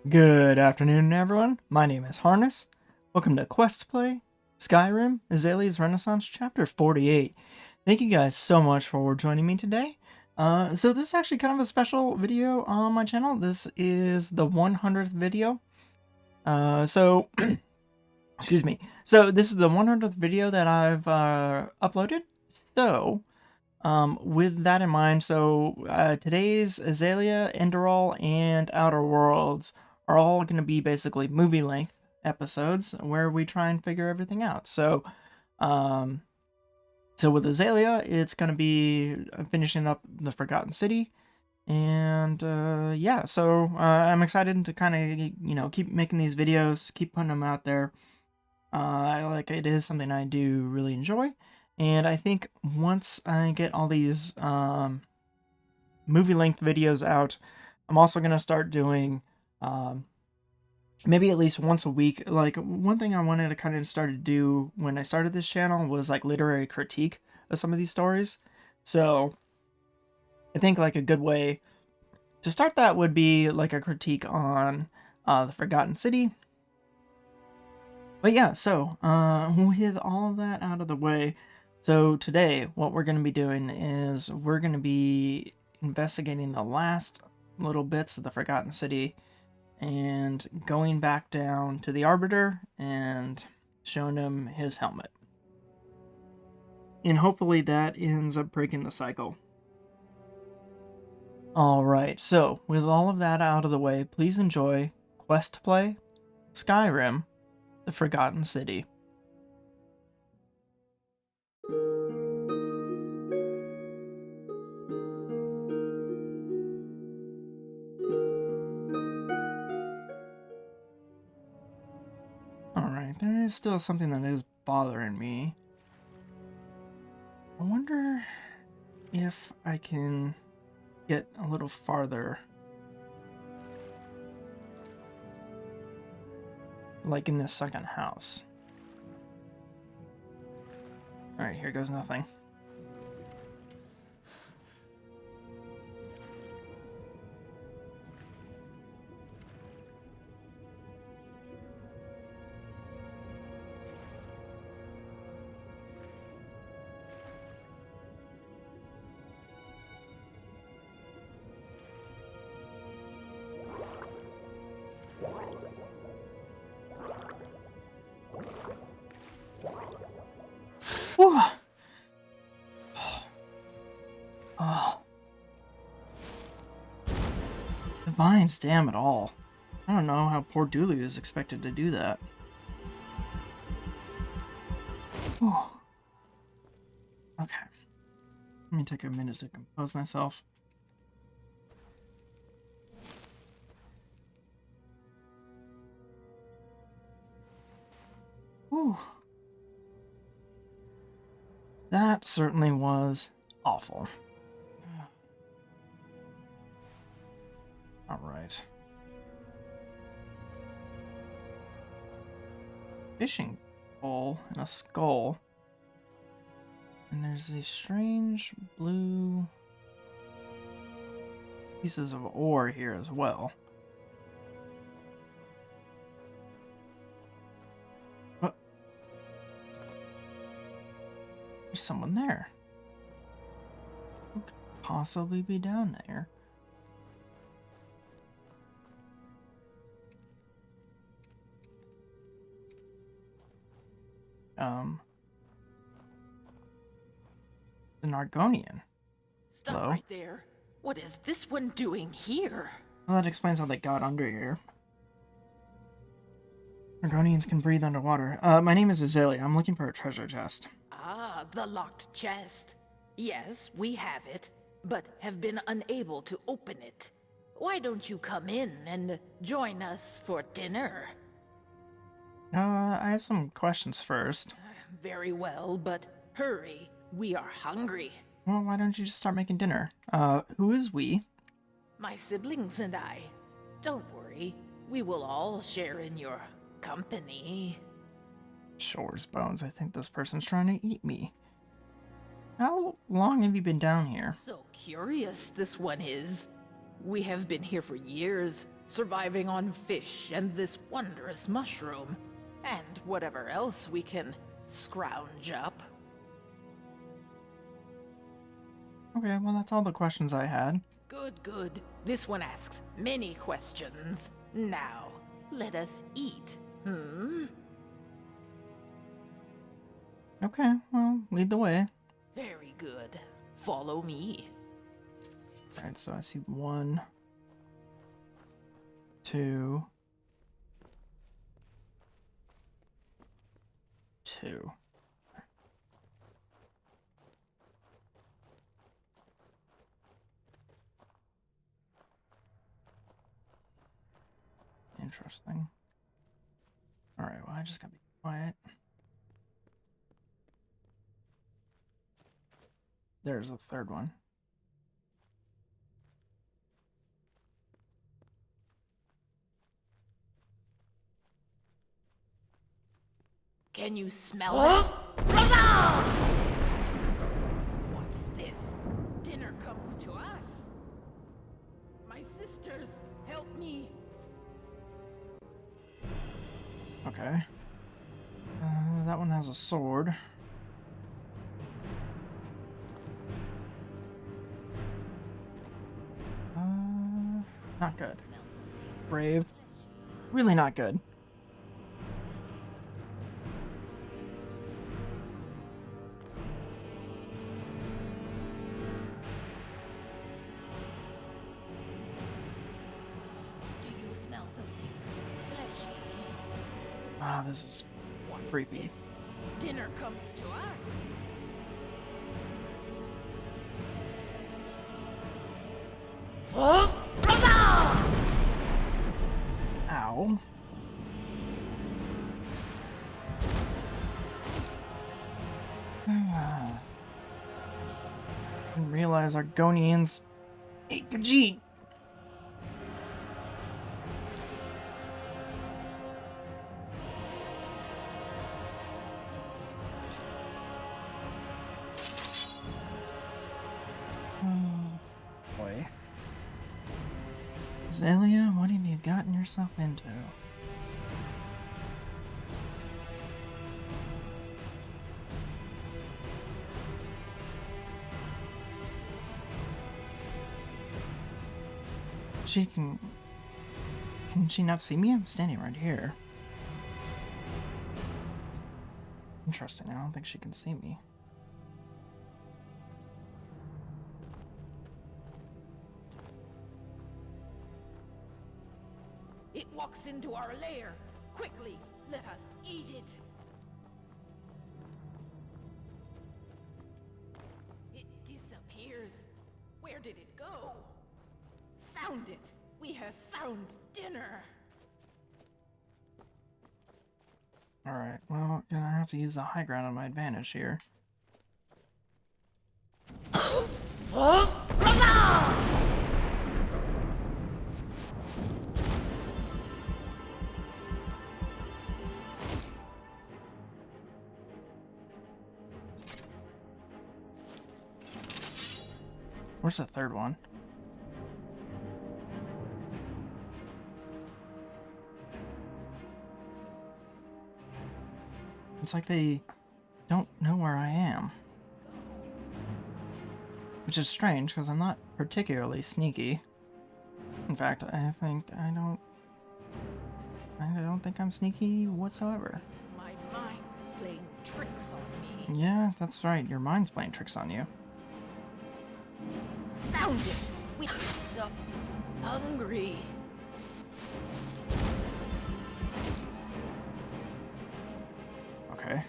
Good afternoon, everyone. My name is Harness. Welcome to questplay Skyrim, AZALEA'S Renaissance, Chapter 48. Thank you guys so much for joining me today. So this is actually kind of a special video on my channel. This is the 100th video. Excuse me. So this is the 100th video that I've uploaded. So, with that in mind, today's Azalea, Enderal, and Outer Worlds are all going to be basically movie length episodes where we try and figure everything out. So with Azalea, it's going to be finishing up the Forgotten City, and I'm excited to kind of keep making these videos, keep putting them out there. It is something I do really enjoy, and I think once I get all these movie length videos out, I'm also going to start doing maybe at least once a week. Like, one thing I wanted to kind of start to do when I started this channel was like literary critique of some of these stories. So I think like a good way to start that would be like a critique on the Forgotten City. But yeah, so with all of that out of the way, so today what we're going to be doing is we're going to be investigating the last little bits of the Forgotten City and going back down to the Arbiter and showing him his helmet. And hopefully that ends up breaking the cycle. Alright, so with all of that out of the way, please enjoy questplay Skyrim, the Forgotten City. Alright, there is still something that is bothering me. I wonder if I can get a little farther. Like in this second house. Alright, here goes nothing. Whew. Oh. The vines, damn it all. I don't know how poor Dooley is expected to do that. Whew. Okay. Let me take a minute to compose myself. Whew. That certainly was awful. Alright. Fishing pole and a skull. And there's these strange blue pieces of ore here as well. There's someone there. Who could possibly be down there? An Argonian. Stop Hello? right there. What is this one doing here? Well, that explains how they got under here. Argonians can breathe underwater. My name is Azalea. I'm looking for a treasure chest. Ah, the locked chest. Yes, we have it, but have been unable to open it. Why don't you come in and join us for dinner? I have some questions first. Very well, but hurry. We are hungry. Well, why don't you just start making dinner? Who is we? My siblings and I. Don't worry. We will all share in your company. Shore's bones. I think this person's trying to eat me. How long have you been down here? So curious this one is. We have been here for years, surviving on fish and this wondrous mushroom, and whatever else we can scrounge up. Okay, well, that's all the questions I had. Good, good. This one asks many questions. Now, let us eat. Okay, well, lead the way. Very good. Follow me. Alright, so I see 1, 2, 2. Interesting. Alright, well, I just gotta be quiet. There's a third one. Can you smell it? Brother! What's this? Dinner comes to us. My sisters, help me. Okay. That one has a sword. Not good. Brave. Really not good. Do you smell something fleshy? Ah, this is What's creepy. this? Dinner comes to us. Ow. Didn't realize Argonians ate Khajiit. Boy. Azalea, what have you gotten yourself into? Can she not see me? I'm standing right here. Interesting, I don't think she can see me. It walks into our lair. Quickly, let us eat it. It disappears. Where did it go? Found it. We have found dinner. Alright, well, gonna have to use the high ground on my advantage here. Where's the third one? It's like they don't know where I am. Which is strange, because I'm not particularly sneaky. In fact, I don't think I'm sneaky whatsoever. My mind is playing tricks on me. Yeah, that's right. Your mind's playing tricks on you. Found it. We are so hungry. Okay.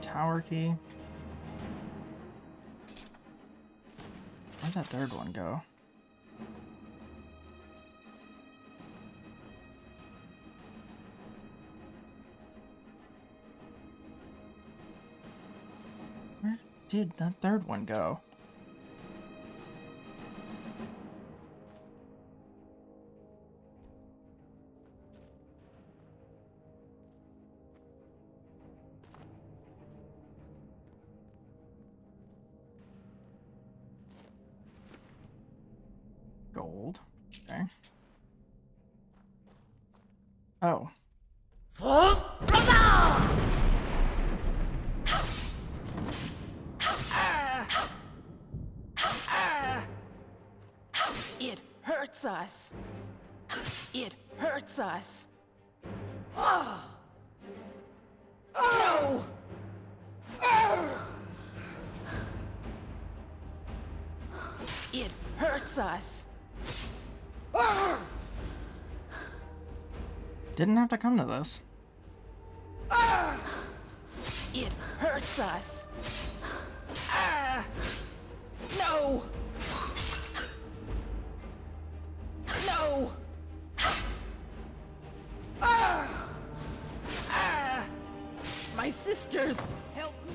Tower key. Where'd that third one go? Where did that third one go? Gold. Okay. Oh. It hurts us. It hurts us. Oh! No! It hurts us. Didn't have to come to this. It hurts us. No! No! My sisters, help me.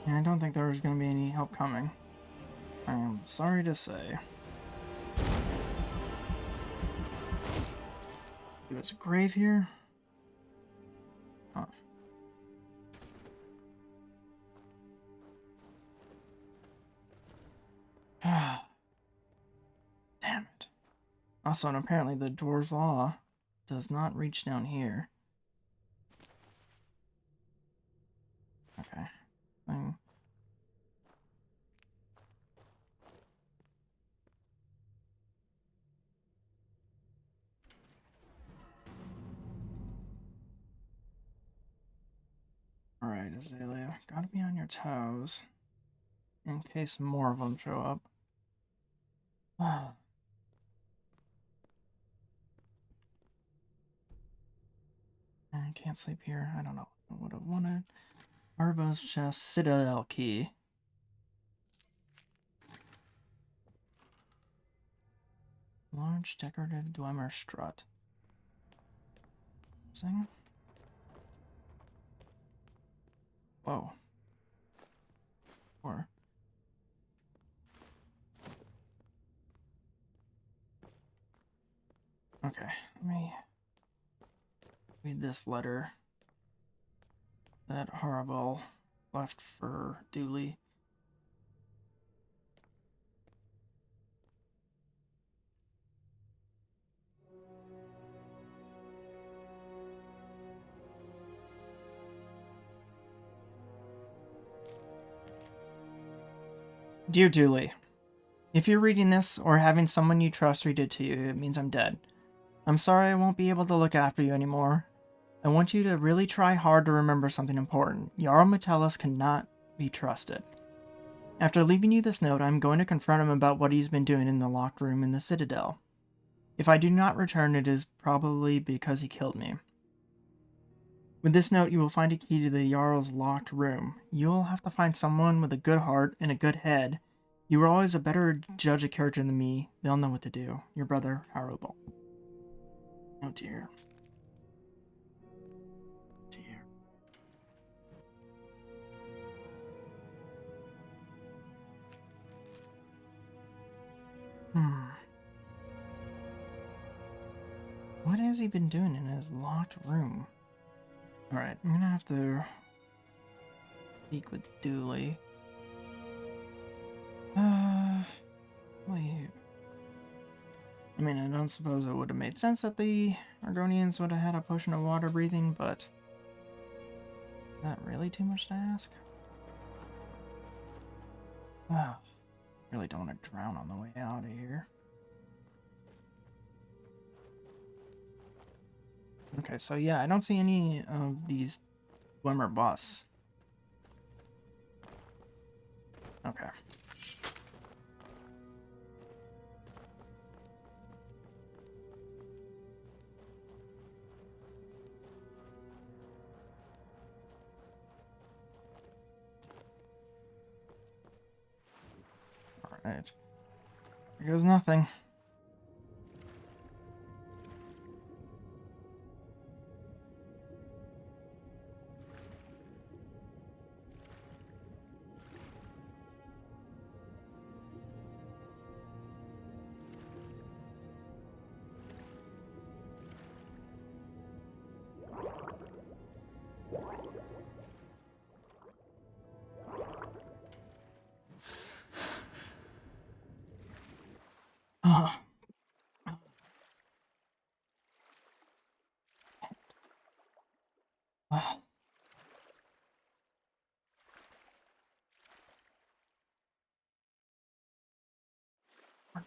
Yeah, I don't think there was going to be any help coming. I am sorry to say. There's a grave here. Huh. Damn it. Also, and apparently the dwarves' law does not reach down here. Okay. Alright, Azalea, gotta be on your toes in case more of them show up. I can't sleep here. I don't know. I would have wanted. Arvo's chest, Citadel key. Large decorative Dwemer strut. Sing. Whoa. Or. Okay, let me read this letter that Horrible left for Dooley. Dear Dooley, if you're reading this or having someone you trust read it to you, it means I'm dead. I'm sorry I won't be able to look after you anymore. I want you to really try hard to remember something important. Jarl Metellus cannot be trusted. After leaving you this note, I'm going to confront him about what he's been doing in the locked room in the Citadel. If I do not return, it is probably because he killed me. With this note, you will find a key to the Jarl's locked room. You'll have to find someone with a good heart and a good head. You were always a better judge of character than me. They'll know what to do. Your brother, Horrible. Oh dear. Dear. What has he been doing in his locked room? Alright, I'm gonna have to speak with Dooley. Wait. I mean, I don't suppose it would have made sense that the Argonians would have had a potion of water breathing, but is that really too much to ask? Oh, really don't want to drown on the way out of here. Okay, so yeah, I don't see any of these Dwemer boss. Okay. Alright. Here goes nothing.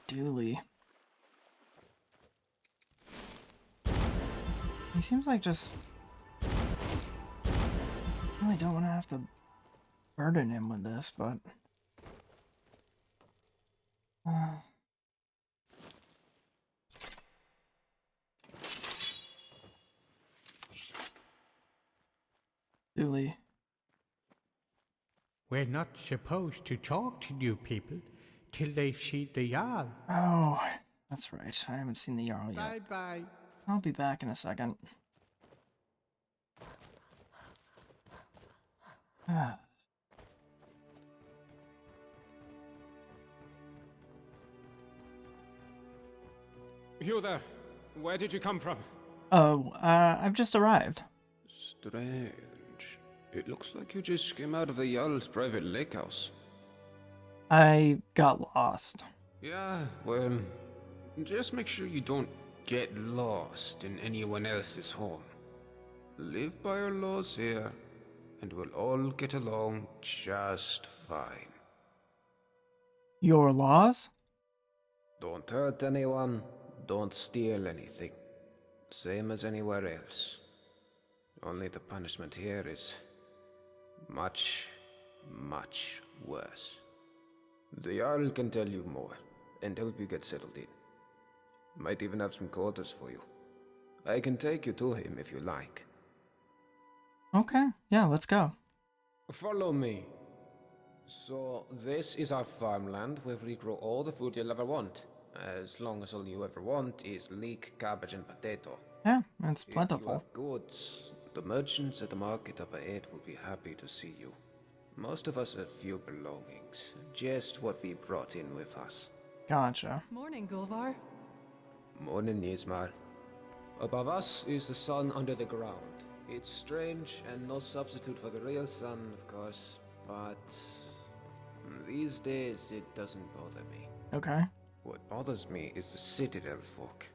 Dooley. He seems like just... I really don't want to have to burden him with this, but... Dooley. We're not supposed to talk to new people till they've seen the Jarl. Oh, that's right. I haven't seen the Jarl yet. Bye-bye. I'll be back in a second. You there? Where did you come from? Oh, I've just arrived. Strange. It looks like you just came out of the Jarl's private lake house. I got lost. Yeah, well, just make sure you don't get lost in anyone else's home. Live by our laws here, and we'll all get along just fine. Your laws? Don't hurt anyone, don't steal anything. Same as anywhere else. Only the punishment here is much, much worse. The Jarl can tell you more, and help you get settled in. Might even have some quarters for you. I can take you to him if you like. Okay, yeah, let's go. Follow me. So, this is our farmland where we grow all the food you'll ever want. As long as all you ever want is leek, cabbage, and potato. Yeah, it's If you plentiful. have goods, the merchants at the market up ahead will be happy to see you. Most of us have few belongings, just what we brought in with us. Gotcha. Morning, Gulvar. Morning, Nismar. Above us is the sun under the ground. It's strange and no substitute for the real sun, of course, but these days it doesn't bother me. Okay. What bothers me is the Citadel folk.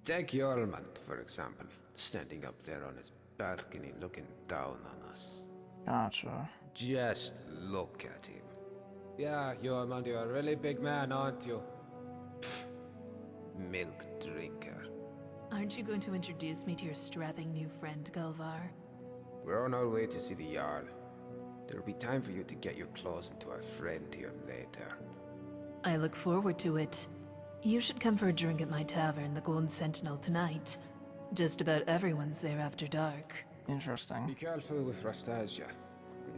Take Jormund, for example, standing up there on his balcony looking down on us. Gotcha. Just look at him. Yeah, Jormund, you're a really big man, aren't you? Pfft. Milk drinker. Aren't you going to introduce me to your strapping new friend, Gulvar? We're on our way to see the Jarl. There'll be time for you to get your claws into our friend here later. I look forward to it. You should come for a drink at my tavern, the Golden Sentinel, tonight. Just about everyone's there after dark. Be Interesting. careful with Rastasia.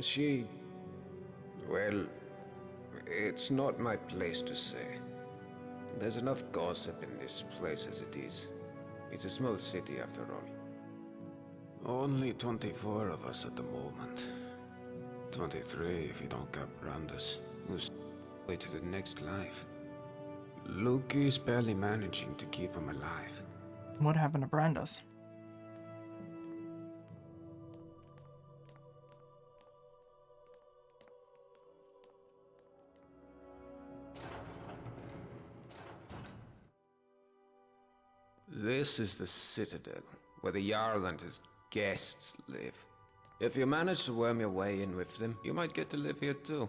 She... well... it's not my place to say. There's enough gossip in this place as it is. It's a small city after all. Only 24 of us at the moment. 23 if you don't count Brandis, who's way to the next life. Luke is barely managing to keep him alive. What happened to Brandis? This is the Citadel, where the Jarl and his guests live. If you manage to worm your way in with them, you might get to live here too.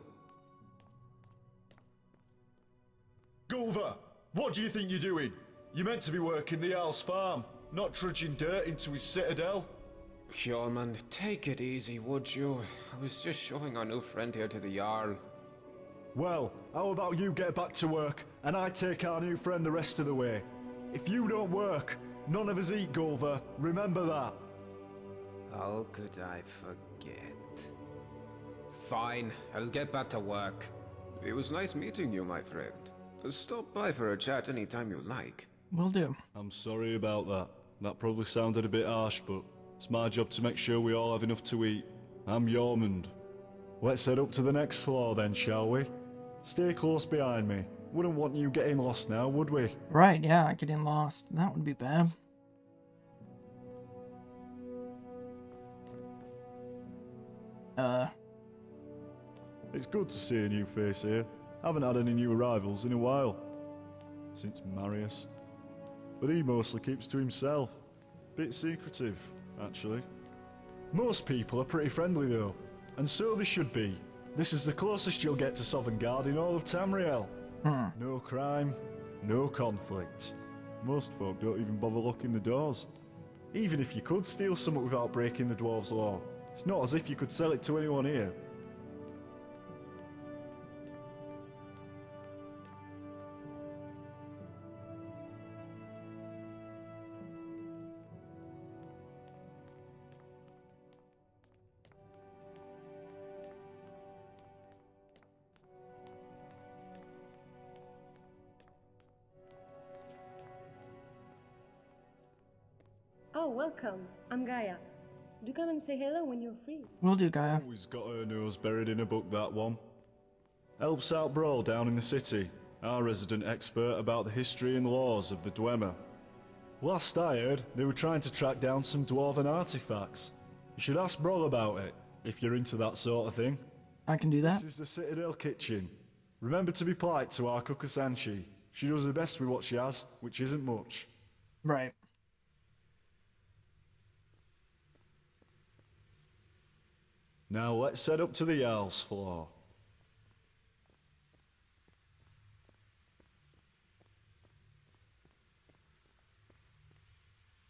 Gulvar, what do you think you're doing? You're meant to be working the Jarl's farm, not trudging dirt into his citadel. Hjormund, take it easy, would you? I was just showing our new friend here to the Jarl. Well, how about you get back to work, and I take our new friend the rest of the way? If you don't work, none of us eat, Gulvar. Remember that. How could I forget? Fine, I'll get back to work. It was nice meeting you, my friend. Stop by for a chat anytime you like. Will do. I'm sorry about that. That probably sounded a bit harsh, but it's my job to make sure we all have enough to eat. I'm Jormund. Let's head up to the next floor then, shall we? Stay close behind me. Wouldn't want you getting lost now, would we? Right, yeah, getting lost. That would be bad. It's good to see a new face here. Haven't had any new arrivals in a while. since Marius. But he mostly keeps to himself. Bit secretive, actually. Most people are pretty friendly though, and so they should be. This is the closest you'll get to Sovngarde in all of Tamriel. No crime, no conflict. Most folk don't even bother locking the doors. Even if you could steal something without breaking the dwarves' law, it's not as if you could sell it to anyone here. Oh, welcome. I'm Gaia. Do come and say hello when you're free. Will do, Gaia. Always got her nose buried in a book, that one. Helps out Brawl down in the city, our resident expert about the history and laws of the Dwemer. Last I heard, they were trying to track down some dwarven artifacts. You should ask Brawl about it, if you're into that sort of thing. I can do that. This is the Citadel kitchen. Remember to be polite to our Kukusanchi. She does her best with what she has, which isn't much. Right. Now let's head up to the Jarl's floor.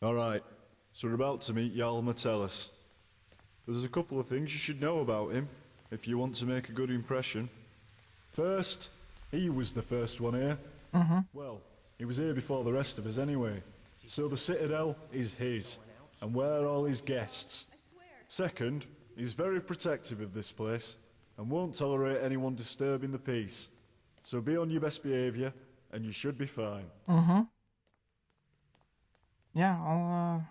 Alright, so we're about to meet Jarl Metellus. There's a couple of things you should know about him, if you want to make a good impression. First, he was the first one here. Well, he was here before the rest of us anyway. So the Citadel is his, and we're all his guests. Second, he's very protective of this place, and won't tolerate anyone disturbing the peace. So be on your best behaviour, and you should be fine. Yeah, I'll,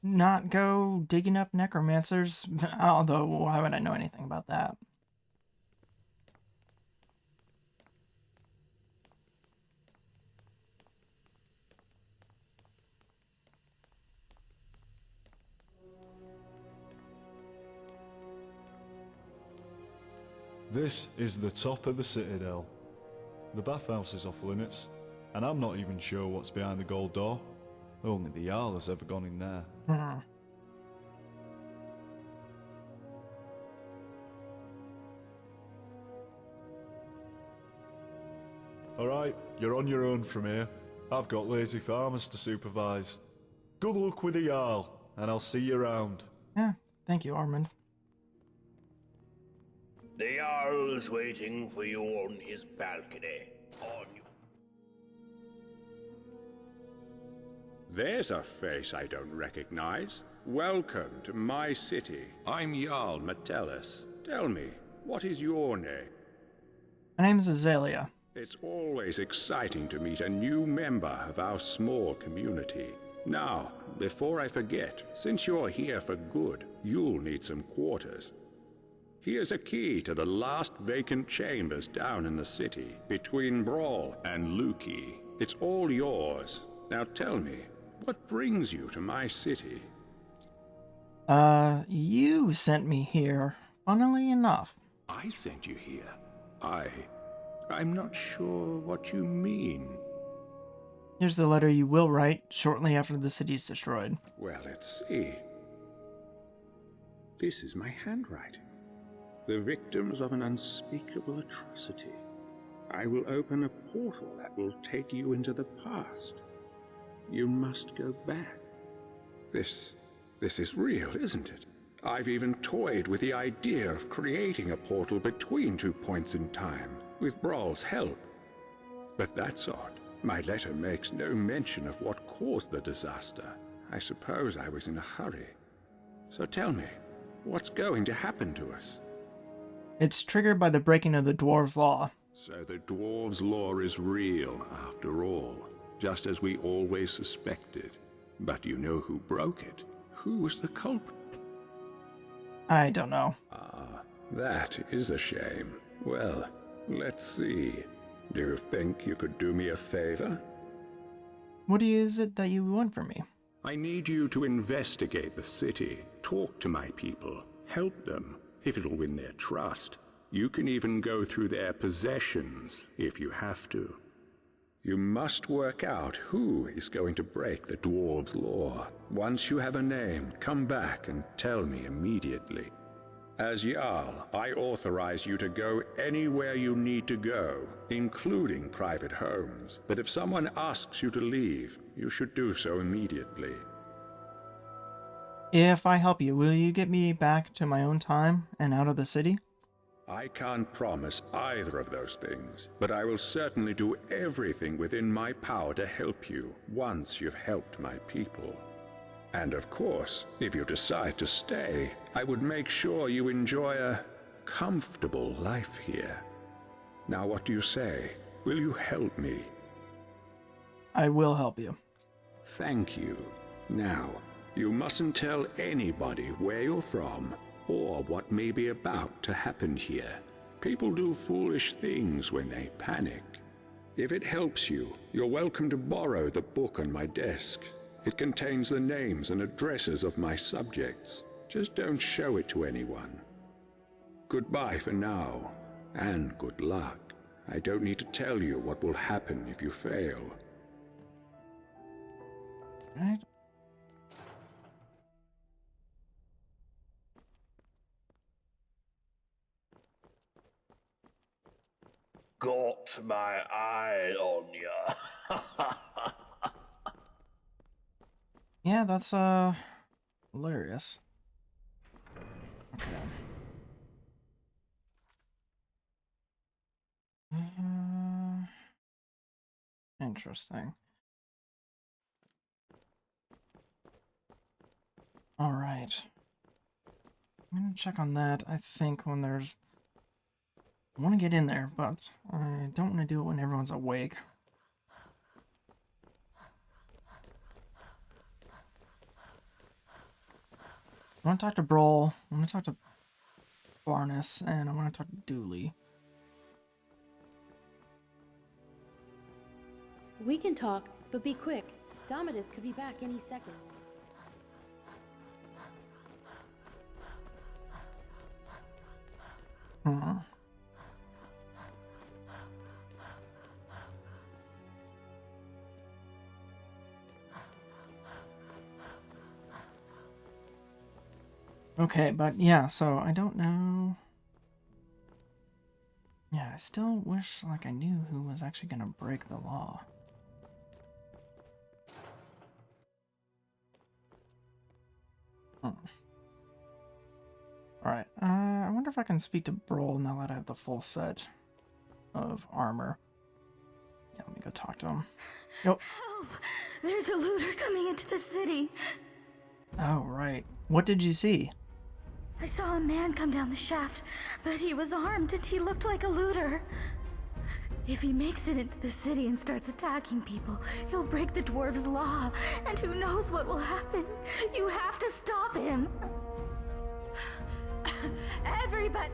not go digging up necromancers, although why would I know anything about that? This is the top of the Citadel. The bathhouse is off limits, and I'm not even sure what's behind the gold door. Only the Jarl has ever gone in there. Alright, you're on your own from here. I've got lazy farmers to supervise. Good luck with the Jarl, and I'll see you around. Yeah, thank you, Armand. The Jarl's waiting for you on his balcony. On you. There's a face I don't recognize. Welcome to my city. I'm Jarl Metellus. Tell me, what is your name? My name is Azalea. It's always exciting to meet a new member of our small community. Now, before I forget, since you're here for good, you'll need some quarters. Here's a key to the last vacant chambers down in the city, between Brawl and Luki. It's all yours. Now tell me, what brings you to my city? You sent me here, funnily enough. I sent you here. I'm not sure what you mean. Here's the letter you will write shortly after the city is destroyed. Well, let's see. This is my handwriting. The victims of an unspeakable atrocity. I will open a portal that will take you into the past. You must go back. This is real, isn't it? I've even toyed with the idea of creating a portal between 2 points in time, with Brawl's help. But that's odd. My letter makes no mention of what caused the disaster. I suppose I was in a hurry. So tell me, what's going to happen to us? It's triggered by the breaking of the dwarves' law. So the dwarves' law is real, after all, just as we always suspected. But you know who broke it? Who was the culprit? I don't know. Ah, that is a shame. Well, let's see. Do you think you could do me a favor? What is it that you want from me? I need you to investigate the city, talk to my people, help them, if it'll win their trust. You can even go through their possessions if you have to. You must work out who is going to break the dwarves' law. Once you have a name, come back and tell me immediately. As Jarl, I authorize you to go anywhere you need to go, including private homes. But if someone asks you to leave, you should do so immediately. If I help you, will you get me back to my own time and out of the city? I can't promise either of those things, but I will certainly do everything within my power to help you once you've helped my people. And of course, if you decide to stay, I would make sure you enjoy a comfortable life here. Now what do you say? Will you help me? I will help you. Thank you. Now, you mustn't tell anybody where you're from or what may be about to happen here. People do foolish things when they panic. If it helps you, you're welcome to borrow the book on my desk. It contains the names and addresses of my subjects. Just don't show it to anyone. Goodbye for now, and good luck. I don't need to tell you what will happen if you fail. Right. Got my eye on ya. Yeah, that's hilarious. Okay. Interesting. All right. I'm gonna check on that. I think when there's, I want to get in there, but I don't want to do it when everyone's awake. I want to talk to Broll, I want to talk to Barnes, and I want to talk to Dooley. We can talk, but be quick. Domitus could be back any second. Okay, but yeah, so I don't know. Yeah, I still wish like I knew who was actually gonna break the law. Alright, I wonder if I can speak to Broll now that I have the full set of armor. Yeah, let me go talk to him. Yep. Help! There's a looter coming into the city. Oh, right. What did you see? I saw a man come down the shaft, but he was armed and he looked like a looter. If he makes it into the city and starts attacking people, he'll break the dwarves' law, and who knows what will happen. You have to stop him. Everybody,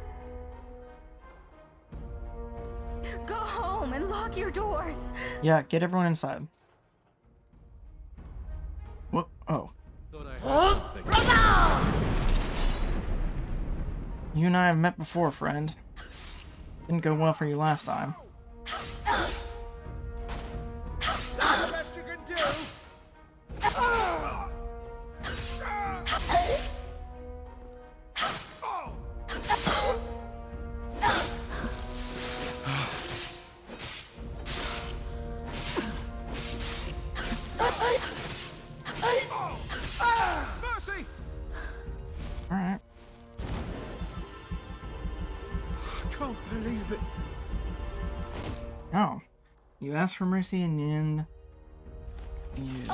go home and lock your doors. Yeah, get everyone inside. What? Oh. You and I have met before, friend. Didn't go well for you last time. That's the best you can do. Mercy! All right. Can't believe it. Oh, you asked for mercy and then you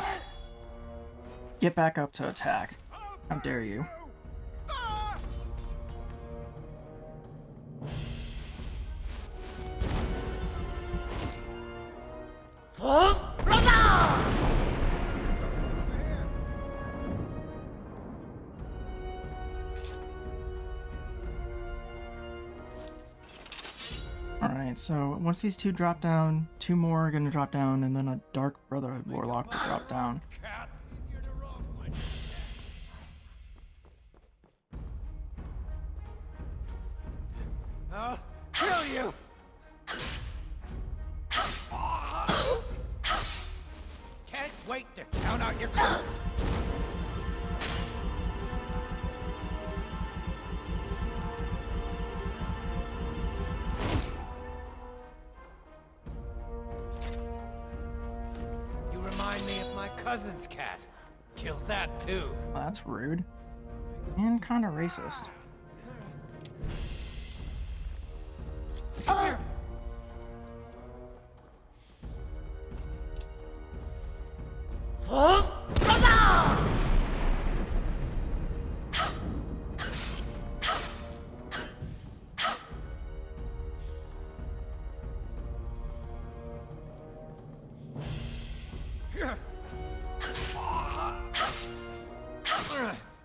get back up to attack. How dare you? Alright, so once these two drop down, two more are going to drop down, and then a Dark Brotherhood Warlock will drop down. I'll kill you! Can't wait to count out your... You remind me of my cousin's cat. Killed that too. Well, that's rude. And kind of racist. Fools!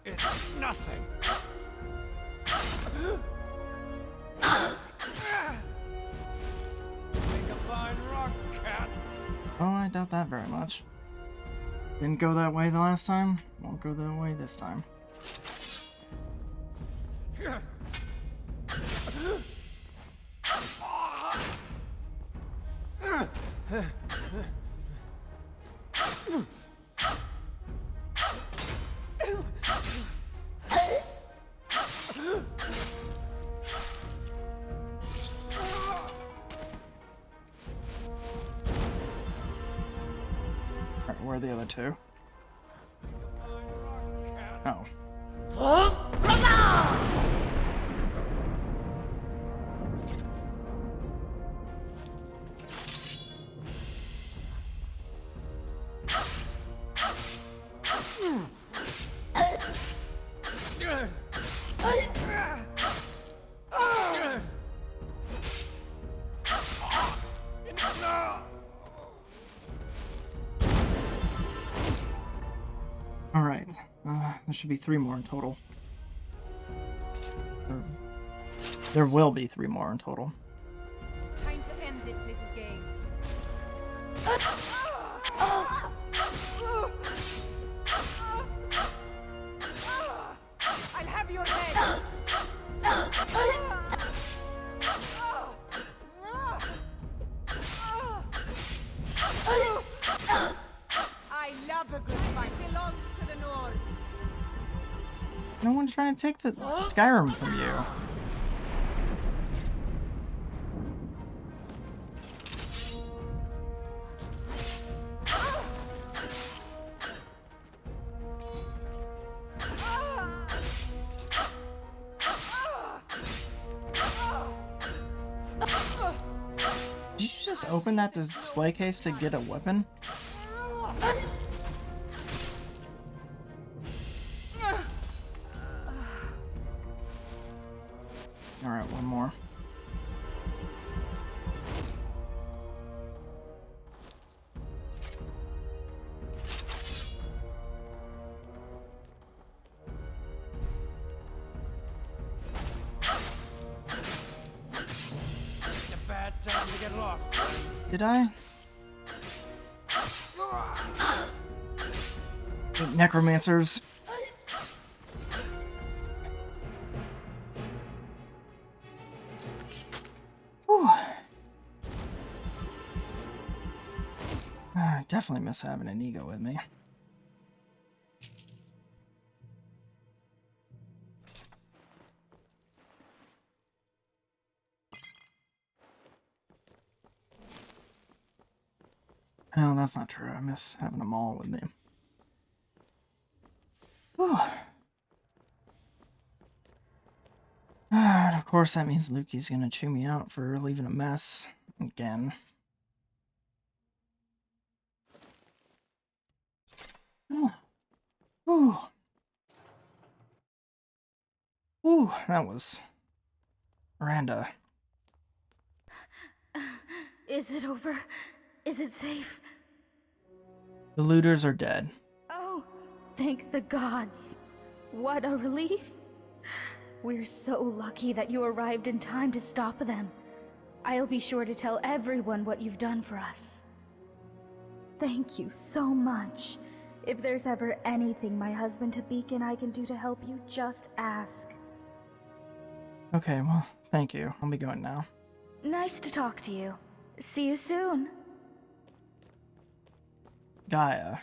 It's nothing. Make a fine rock, cat. Oh, I doubt that very much. Didn't go that way the last time. Won't go that way this time. Alright, where are the other two? Oh. Fools! Alright. There should be 3 more in total. There will be 3 more in total. Time to end this little game. I'll have your head. I love a good fight. Belongs to the Nords. No one's trying to take the Skyrim from you. Did you just open that display case to get a weapon? Alright, one more. It's a bad time to get lost. Did I? Necromancers. Whew. I definitely miss having an ego with me. Oh, that's not true. I miss having them all with me. Whew. And of course, that means Lukey's gonna chew me out for leaving a mess again. Oh. Ooh. Ooh, that was Miranda. Is it over? Is it safe? The looters are dead. Oh, thank the gods. What a relief. We're so lucky that you arrived in time to stop them. I'll be sure to tell everyone what you've done for us. Thank you so much. If there's ever anything my husband Tabik and I can do to help you, just ask. Okay, well, Thank you. I'll be going now. Nice to talk to you. See you soon. Gaia.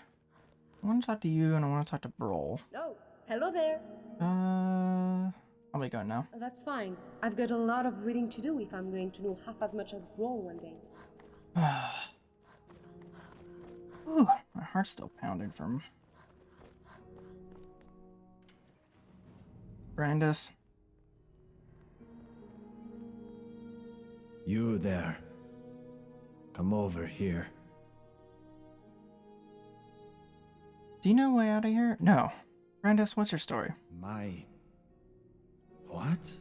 I want to talk to you and I want to talk to Brol. Oh, hello there. I'll be going now. That's fine. I've got a lot of reading to do if I'm going to know half as much as Brawl one day. Ooh, my heart's still pounding from Brandis. You there. Come over here. Do you know a way out of here? No. Brandis, what's your story? What?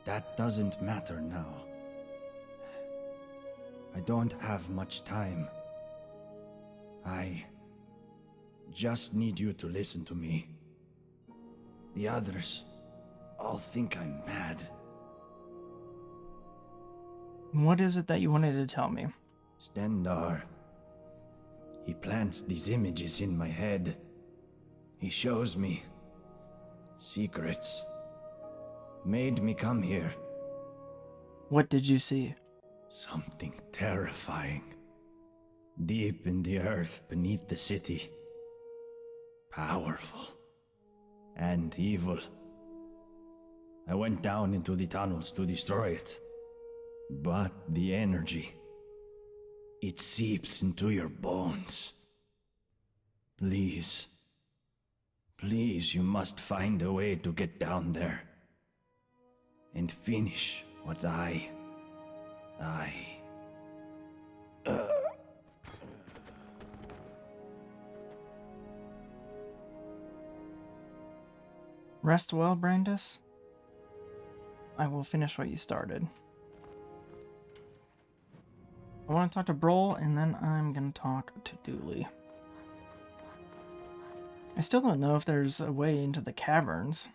That doesn't matter now. I don't have much time. I just need you to listen to me. The others all think I'm mad. What is it that you wanted to tell me? Stendar. He plants these images in my head. He shows me secrets. Made me come here. What did you see? Something terrifying. Deep in the earth beneath the city. Powerful. And evil. I went down into the tunnels to destroy it. But the energy, it seeps into your bones. Please. Please, you must find a way to get down there. And finish what Rest well, Brandis. I will finish what you started. I want to talk to Brol, and then I'm going to talk to Dooley. I still don't know if there's a way into the caverns.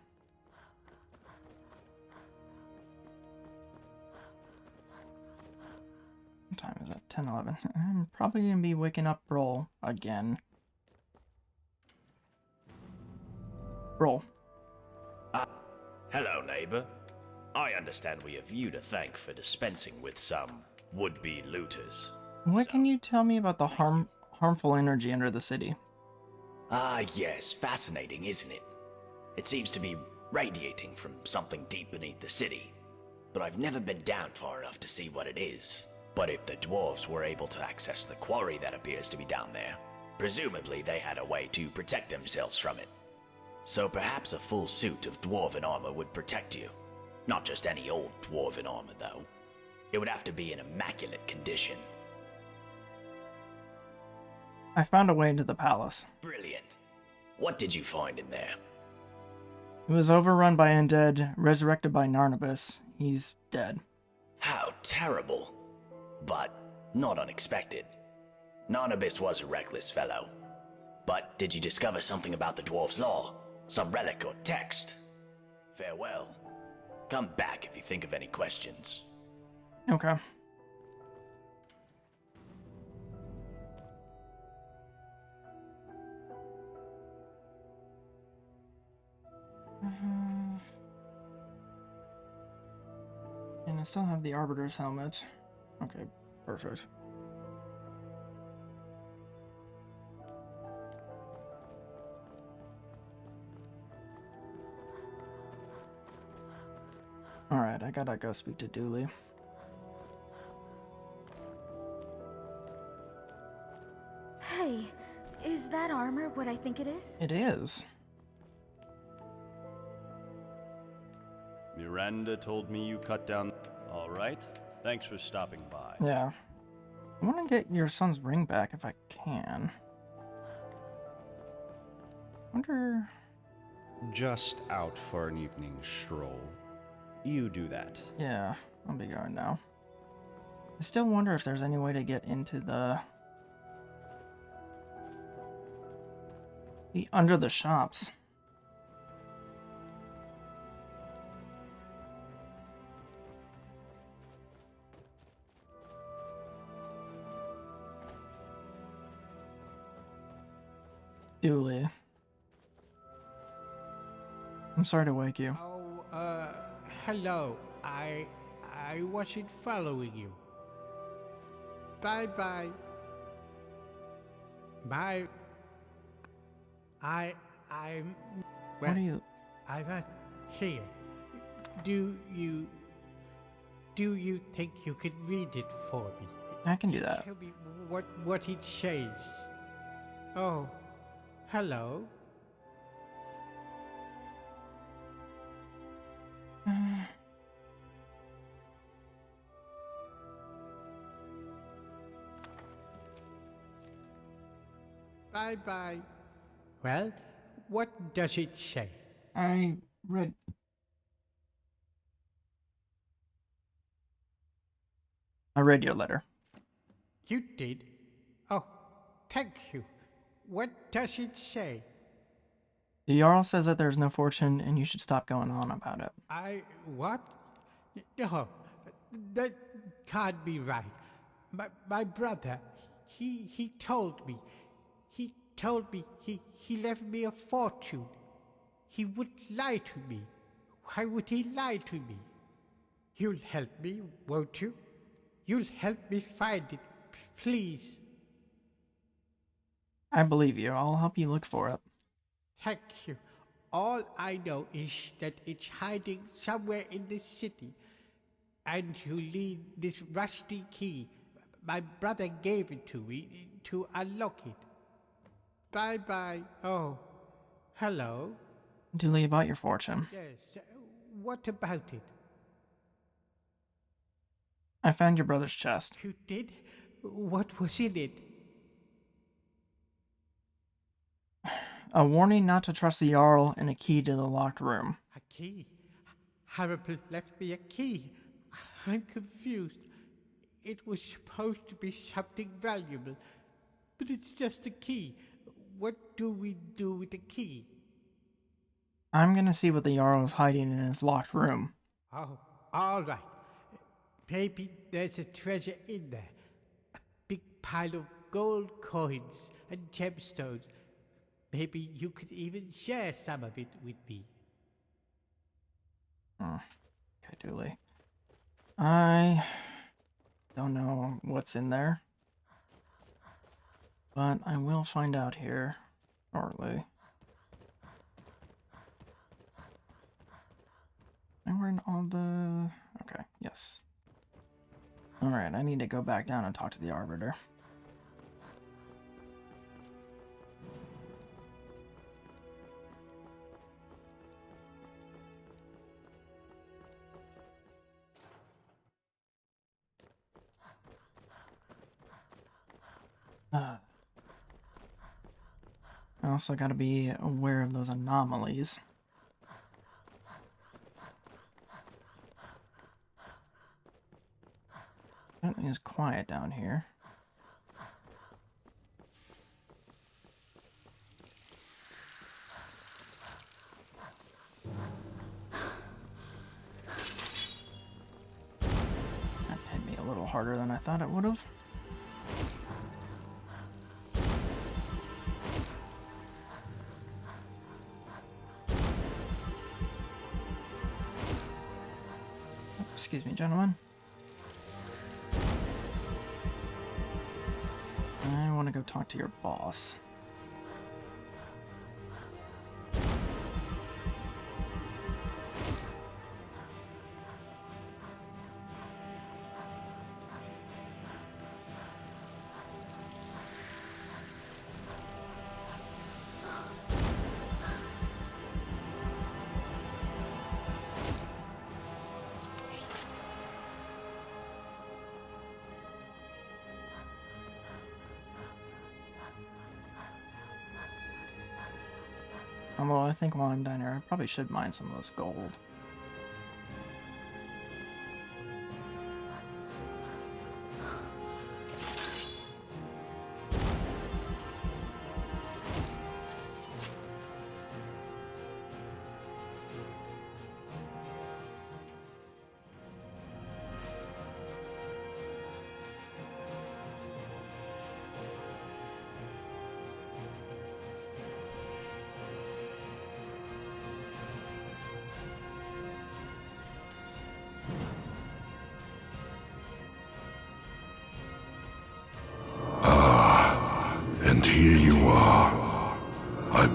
What time is it? 10:11. I'm probably going to be waking up Brol again. Brol. Hello, neighbor. I understand we have you to thank for dispensing with some would-be looters. What can you tell me about the harmful energy under the city? Yes, fascinating, isn't it? It seems to be radiating from something deep beneath the city, but I've never been down far enough to see what it is. But if the dwarves were able to access the quarry that appears to be down there, presumably they had a way to protect themselves from it. So perhaps a full suit of dwarven armor would protect you. Not just any old dwarven armor, though. It would have to be in immaculate condition. I found a way into the palace. Brilliant. What did you find in there? It was overrun by undead, resurrected by Narnabas. He's dead. How terrible. But not unexpected. Narnabas was a reckless fellow. But did you discover something about the dwarf's law? Some relic or text? Farewell. Come back if you think of any questions. Okay. And I still have the Arbiter's helmet. Okay, perfect. Alright, I gotta go speak to Dooley. Hey, is that armor what I think it is? It is. Miranda told me you cut down... All right. Thanks for stopping by. Yeah. I want to get your son's ring back if I can. Wonder... Just out for an evening stroll. You do that. Yeah, I'll be going now. I still wonder if there's any way to get into the under the shops. Dooley. I'm sorry to wake you. Oh, hello. I wasn't following you. Bye-bye. Bye. I'm... Well, What are you... I'm not here. Do you think you can read it for me? I can do that. Tell me what it says. Oh, hello. Bye-bye. Well, what does it say? I read your letter. You did? Oh, thank you. What does it say? The Jarl says that there's no fortune and you should stop going on about it. What? No, that can't be right. My brother, he told me. He told me he left me a fortune. He would lie to me. Why would he lie to me? You'll help me, won't you? You'll help me find it, please. I believe you. I'll help you look for it. Thank you. All I know is that it's hiding somewhere in the city. And you need this rusty key. My brother gave it to me to unlock it. Bye-bye. Oh, hello. To leave out your fortune. Yes, what about it? I found your brother's chest. You did? What was in it? A warning not to trust the Jarl and a key to the locked room. A key? Harrison left me a key. I'm confused. It was supposed to be something valuable, but it's just a key. What do we do with the key? I'm gonna see what the Jarl is hiding in his locked room. Oh, all right. Maybe there's a treasure in there. A big pile of gold coins and gemstones. Maybe you could even share some of it with me. Okay, Dooley. I don't know what's in there, but I will find out here shortly. And we're in all the... Okay, yes. Alright, I need to go back down and talk to the Arbiter. I also gotta be aware of those anomalies. Certainly is quiet down here. That hit me a little harder than I thought it would have. Excuse me, gentlemen. I want to go talk to your boss. Although I think while I'm down here, I probably should mine some of this gold.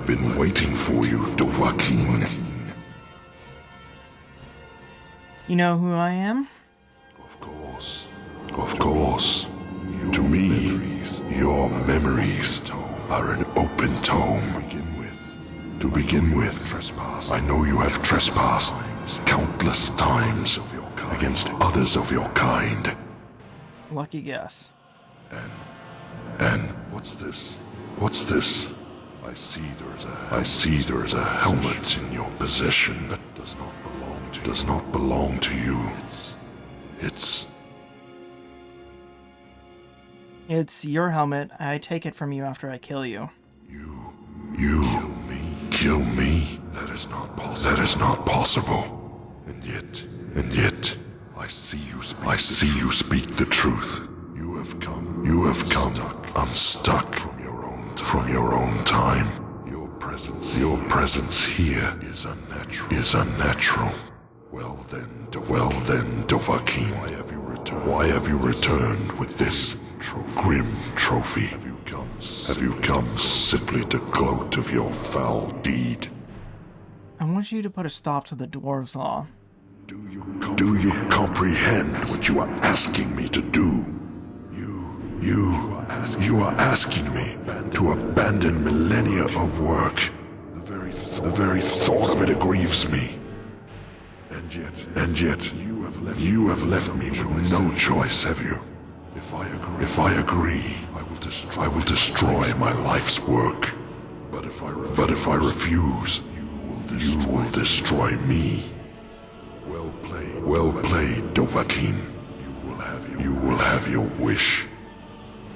been waiting for you, Dovahkiin. You know who I am? Of course. To me, your memories are an open tome. To begin with, I know you have trespassed countless times against others of your kind. Lucky guess. And what's this? I see there is a helmet in your possession that does not belong to you. It's your helmet. I take it from you after I kill you. You kill me? That is not possible. And yet, I see you speak the truth. You have come unstuck from your own time. Your presence here is unnatural. Well then, Dovahkiin, why have you returned with this grim trophy? Have you come simply to gloat of your foul deed? I want you to put a stop to the dwarves' law. Do you comprehend what you are asking me to do? You are asking me to abandon millennia of work. The very thought of it grieves me. And yet, you have left me with no choice, have you? If I agree, I will destroy my life's work. But if I refuse, you will destroy me. Well played, Dovahkiin. You will have your wish.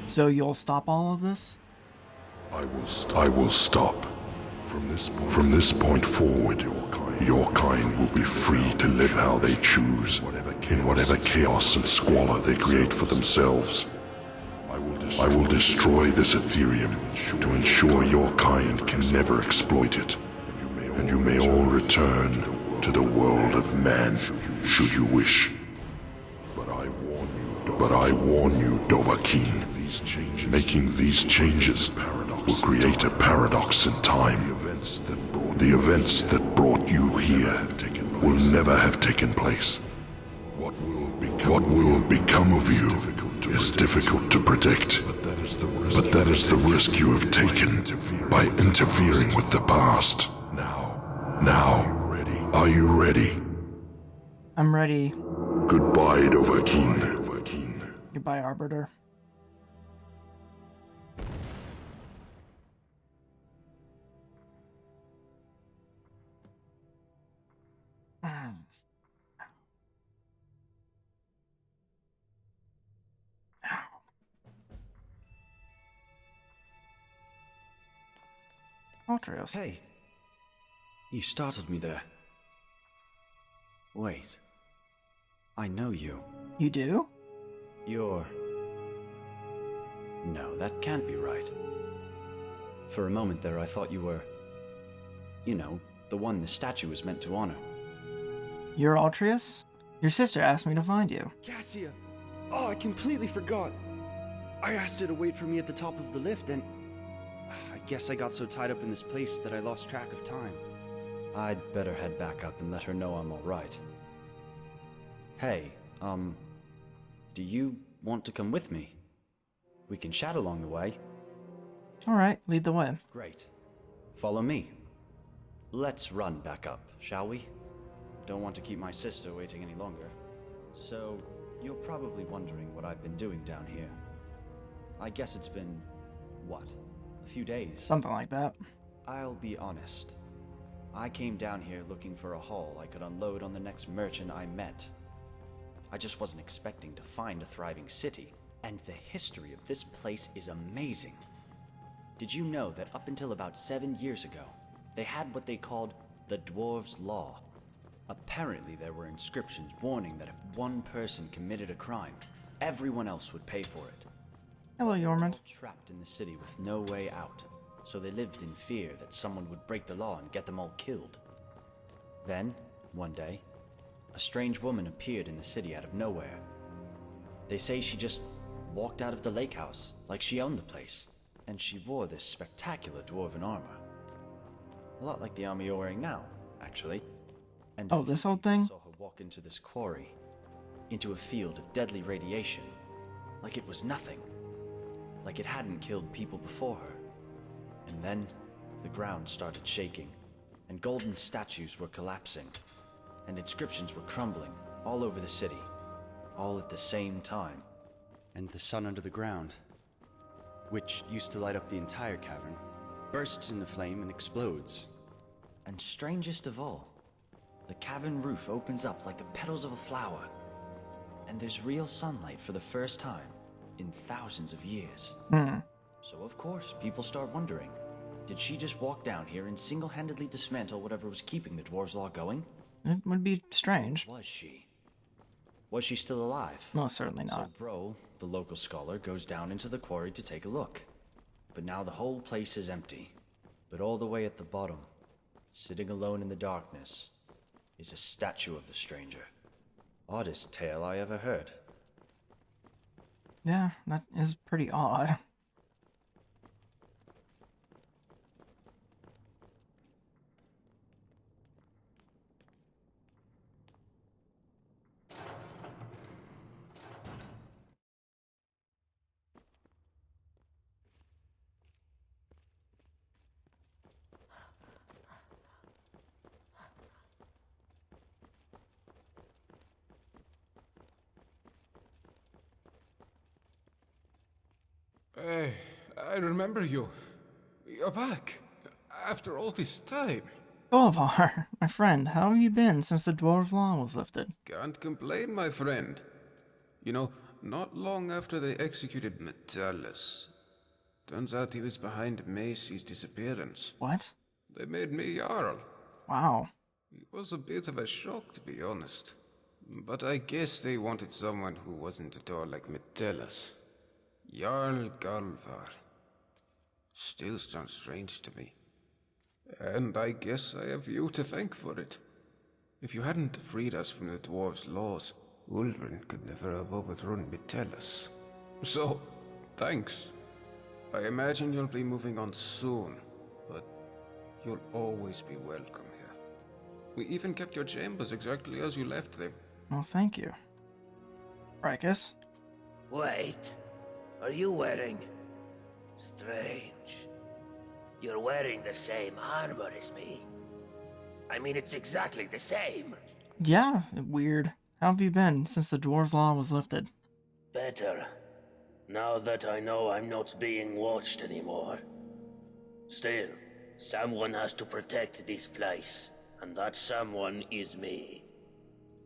So you'll stop all of this? I will stop. From this point forward, your kind will be free to live how they choose, in whatever chaos and squalor they create for themselves. I will destroy this Ethereum to ensure your kind can never exploit it, and you may all return to the world of man, should you wish. But I warn you, Dovahkiin, making these changes will create a paradox in time. The events that brought you here will never have taken place. What will become of you is difficult to predict, but that is the risk you have taken by interfering with the past. Now, are you ready? I'm ready. Goodbye, Dovahkiin. Goodbye, Arbiter. Ultrios. Hey. You startled me there. Wait. I know you. You do? You're... No, that can't be right. For a moment there I thought you were... You know, the one the statue was meant to honor. You're Ultrios? Your sister asked me to find you. Cassia! Oh, I completely forgot! I asked her to wait for me at the top of the lift and... I guess I got so tied up in this place that I lost track of time. I'd better head back up and let her know I'm alright. Hey, do you want to come with me? We can chat along the way. Alright, lead the way. Great. Follow me. Let's run back up, shall we? Don't want to keep my sister waiting any longer. So, you're probably wondering what I've been doing down here. I guess it's been, what, a few days? Something like that. I'll be honest. I came down here looking for a haul I could unload on the next merchant I met. I just wasn't expecting to find a thriving city, and the history of this place is amazing. Did you know that up until about 7 years ago, they had what they called the Dwarves' Law? Apparently there were inscriptions warning that if one person committed a crime, everyone else would pay for it. Hello, Yormund. Trapped in the city with no way out, so they lived in fear that someone would break the law and get them all killed. Then, one day, a strange woman appeared in the city out of nowhere. They say she just walked out of the lake house, like she owned the place, and she wore this spectacular dwarven armor. A lot like the armor you're wearing now, actually. And oh, this old thing? I saw her walk into this quarry, into a field of deadly radiation, like it was nothing. Like it hadn't killed people before her. And then, the ground started shaking, and golden statues were collapsing, and inscriptions were crumbling all over the city, all at the same time. And the sun under the ground, which used to light up the entire cavern, bursts into flame and explodes. And strangest of all, the cavern roof opens up like the petals of a flower, and there's real sunlight for the first time in thousands of years. So of course, people start wondering, did she just walk down here and single-handedly dismantle whatever was keeping the Dwarves' Law going? It would be strange. Was she? Was she still alive? Most certainly not. So Bro, the local scholar, goes down into the quarry to take a look. But now the whole place is empty. But all the way at the bottom, sitting alone in the darkness, is a statue of the stranger. Oddest tale I ever heard. Yeah, that is pretty odd. Hey, I remember you. You're back. After all this time. Bolvar, my friend, how have you been since the Dwarves' Law was lifted? Can't complain, my friend. You know, not long after they executed MODLIST, turns out he was behind Macy's disappearance. What? They made me Jarl. Wow. It was a bit of a shock, to be honest. But I guess they wanted someone who wasn't at all like MODLIST. Jarl Galvar. Still sounds strange to me. And I guess I have you to thank for it. If you hadn't freed us from the dwarves' laws, Ulrin could never have overthrown MODLIST. So, thanks. I imagine you'll be moving on soon, but you'll always be welcome here. We even kept your chambers exactly as you left them. Well, thank you. Rikus? Wait. Are you wearing... Strange. You're wearing the same armor as me. I mean, it's exactly the same. Yeah, weird. How have you been since the Dwarves' Law was lifted? Better. Now that I know I'm not being watched anymore. Still, someone has to protect this place, and that someone is me.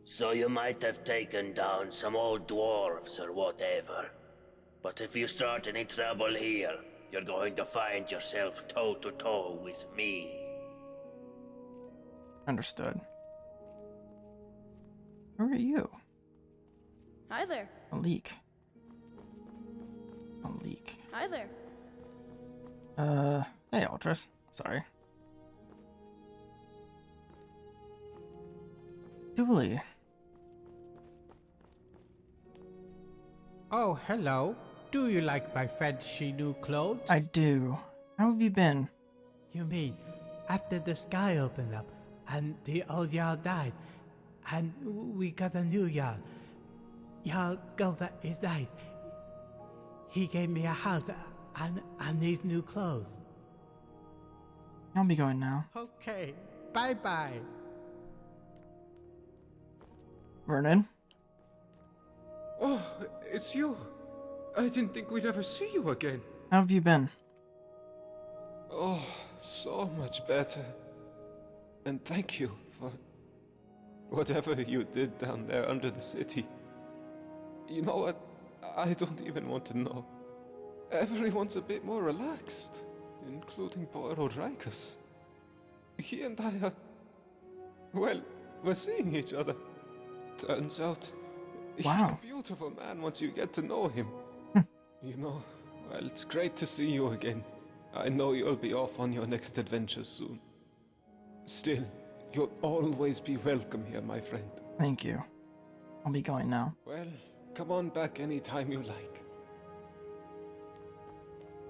So you might have taken down some old dwarves or whatever. But if you start any trouble here, you're going to find yourself toe-to-toe with me. Understood. Who are you? Hi there. Malik. Malik. Hi there. Hey, Ultras. Sorry. Dooley. Oh, hello. Do you like my fancy new clothes? I do. How have you been? You mean, after the sky opened up, and the old Jarl died, and we got a new Jarl. Jarl Galva is nice. He gave me a house and these new clothes. I'll be going now. Okay, bye-bye. Vernon? Oh, it's you. I didn't think we'd ever see you again. How have you been? Oh, so much better. And thank you for whatever you did down there under the city. You know what? I don't even want to know. Everyone's a bit more relaxed, including poor old Rikus. He and I are... well, we're seeing each other. Turns out, he's a beautiful man once you get to know him. You know, well, it's great to see you again. I know you'll be off on your next adventure soon. Still, you'll always be welcome here, my friend. Thank you. I'll be going now. Well, come on back anytime you like.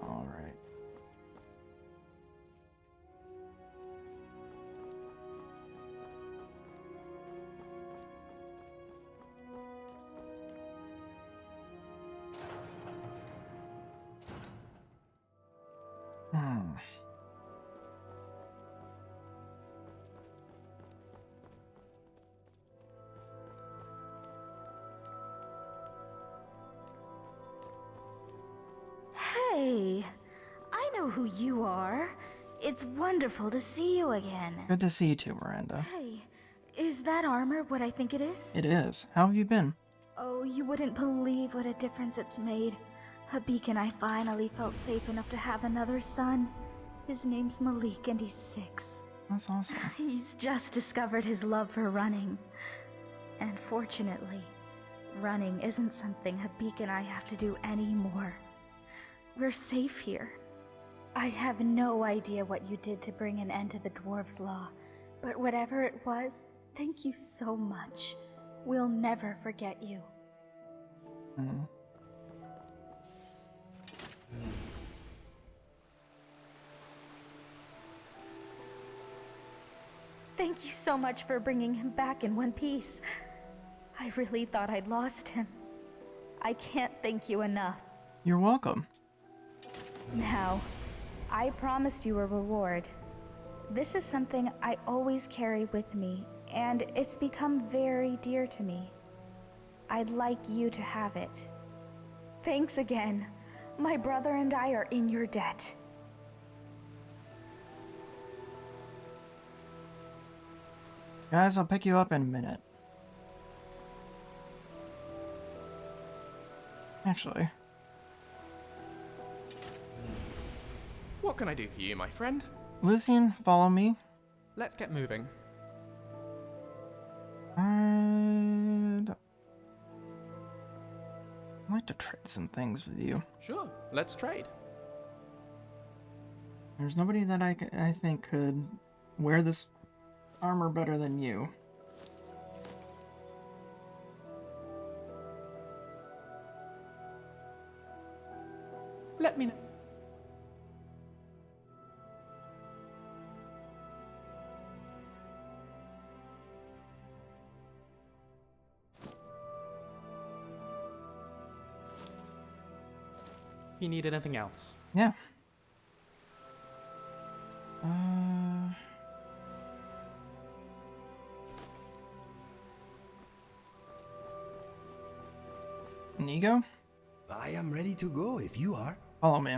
Alright. Hmm. Hey, I know who you are. It's wonderful to see you again. Good to see you too, Miranda. Hey, is that armor what I think it is? It is. How have you been? Oh, you wouldn't believe what a difference it's made. Habik and I finally felt safe enough to have another son. His name's Malik and he's 6. That's awesome. He's just discovered his love for running. And fortunately, running isn't something Habik and I have to do anymore. We're safe here. I have no idea what you did to bring an end to the dwarves' law, but whatever it was, thank you so much. We'll never forget you. Hmm. Thank you so much for bringing him back in one piece. I really thought I'd lost him. I can't thank you enough. You're welcome. Now, I promised you a reward. This is something I always carry with me, and it's become very dear to me. I'd like you to have it. Thanks again. My brother and I are in your debt. Guys, I'll pick you up in a minute. Actually. What can I do for you, my friend? Lucian, follow me. Let's get moving. I'd like to trade some things with you. Sure, let's trade. There's nobody that I think could wear this armor better than you. Let me know. If you need anything else. Yeah. Inigo? I am ready to go if you are. Follow me.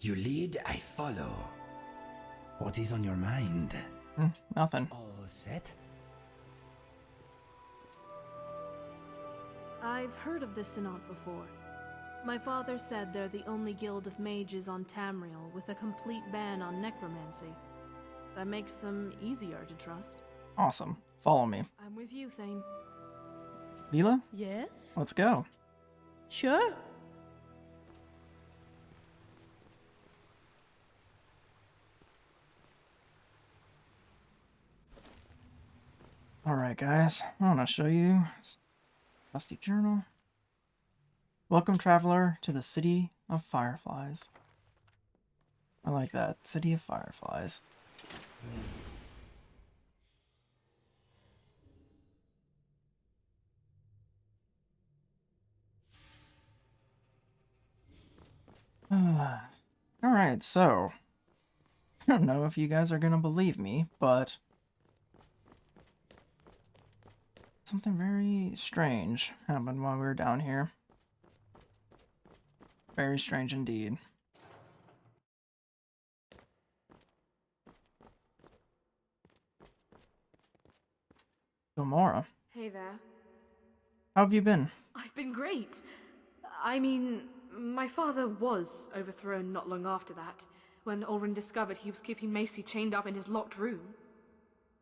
You lead, I follow. What is on your mind? Nothing. All set? I've heard of the Synod before. My father said they're the only guild of mages on Tamriel with a complete ban on necromancy. That makes them easier to trust. Awesome. Follow me. I'm with you, Thane. Vila? Yes? Let's go. Sure. Alright, guys. I want to show you Dusty Journal. Welcome, traveler, to the City of Fireflies. I like that. City of Fireflies. Alright, so I don't know if you guys are gonna believe me, but something very strange happened while we were down here. Very strange indeed. Gomorrah, Hey there. how have you been? I've been great. I mean, my father was overthrown not long after that, when Ulrin discovered he was keeping Macy chained up in his locked room.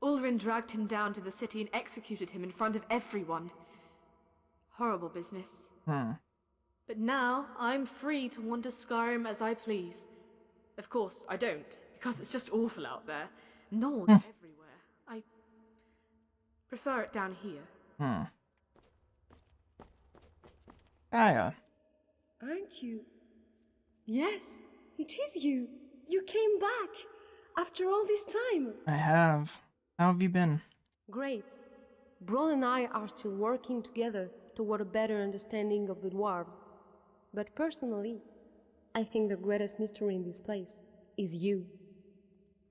Ulrin dragged him down to the city and executed him in front of everyone. Horrible business. But now, I'm free to wander Skyrim as I please. Of course, I don't, because it's just awful out there. Nords everywhere. I prefer it down here. Gaia. Aren't you? Yes, it is you. You came back after all this time. I have. How have you been? Great. Braun and I are still working together toward a better understanding of the dwarves. But personally, I think the greatest mystery in this place is you.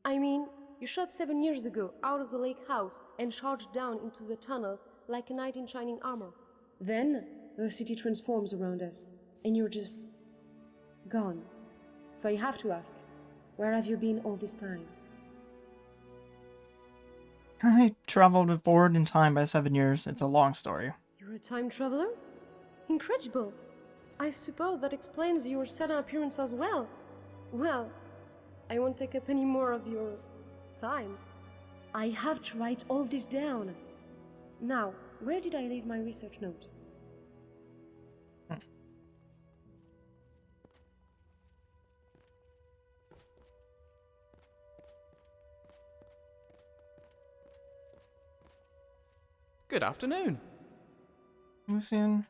I mean, you showed up 7 years ago out of the lake house and charged down into the tunnels like a knight in shining armor. Then, the city transforms around us, and you're just gone. So I have to ask, where have you been all this time? I traveled forward in time by 7 years. It's a long story. You're a time traveler? Incredible! I suppose that explains your sudden appearance as well. Well, I won't take up any more of your time. I have to write all this down. Now, where did I leave my research note? Good afternoon. Lucian,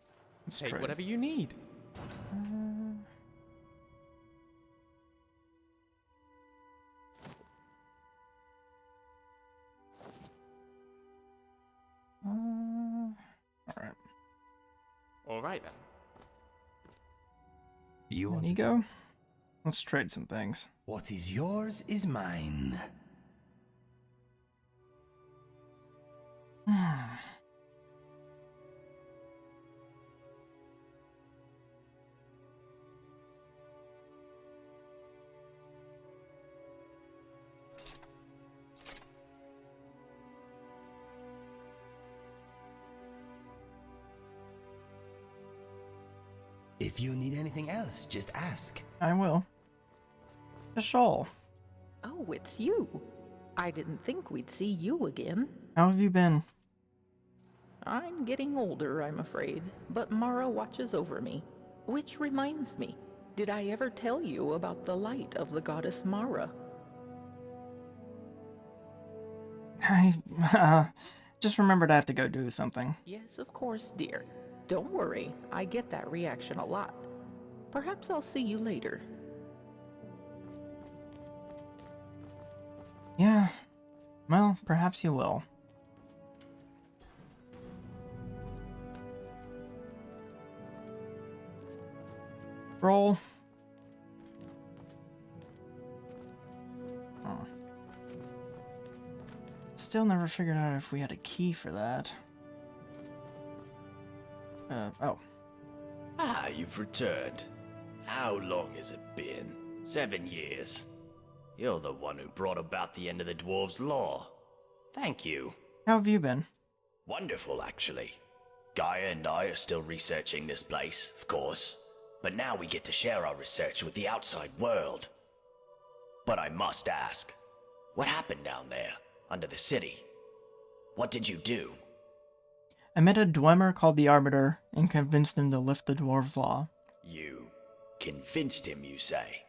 let's Take trade. whatever you need. Alright. Alright then. You want Ego? Let's trade some things. What is yours is mine. If you need anything else, just ask. I will. A shawl. Oh, it's you. I didn't think we'd see you again. How have you been? I'm getting older, I'm afraid, but Mara watches over me. Which reminds me, did I ever tell you about the light of the goddess Mara? I just remembered I have to go do something. Yes, of course, dear. Don't worry, I get that reaction a lot. Perhaps I'll see you later. Yeah. Well, perhaps you will. Roll. Oh. Still never figured out if we had a key for that. Oh. Ah, you've returned. How long has it been? 7 years. You're the one who brought about the end of the dwarves' law. Thank you. How have you been? Wonderful, actually. Gaia and I are still researching this place, of course. But now we get to share our research with the outside world. But I must ask, what happened down there, under the city? What did you do? I met a Dwemer called the Arbiter and convinced him to lift the dwarves' law. You convinced him, you say?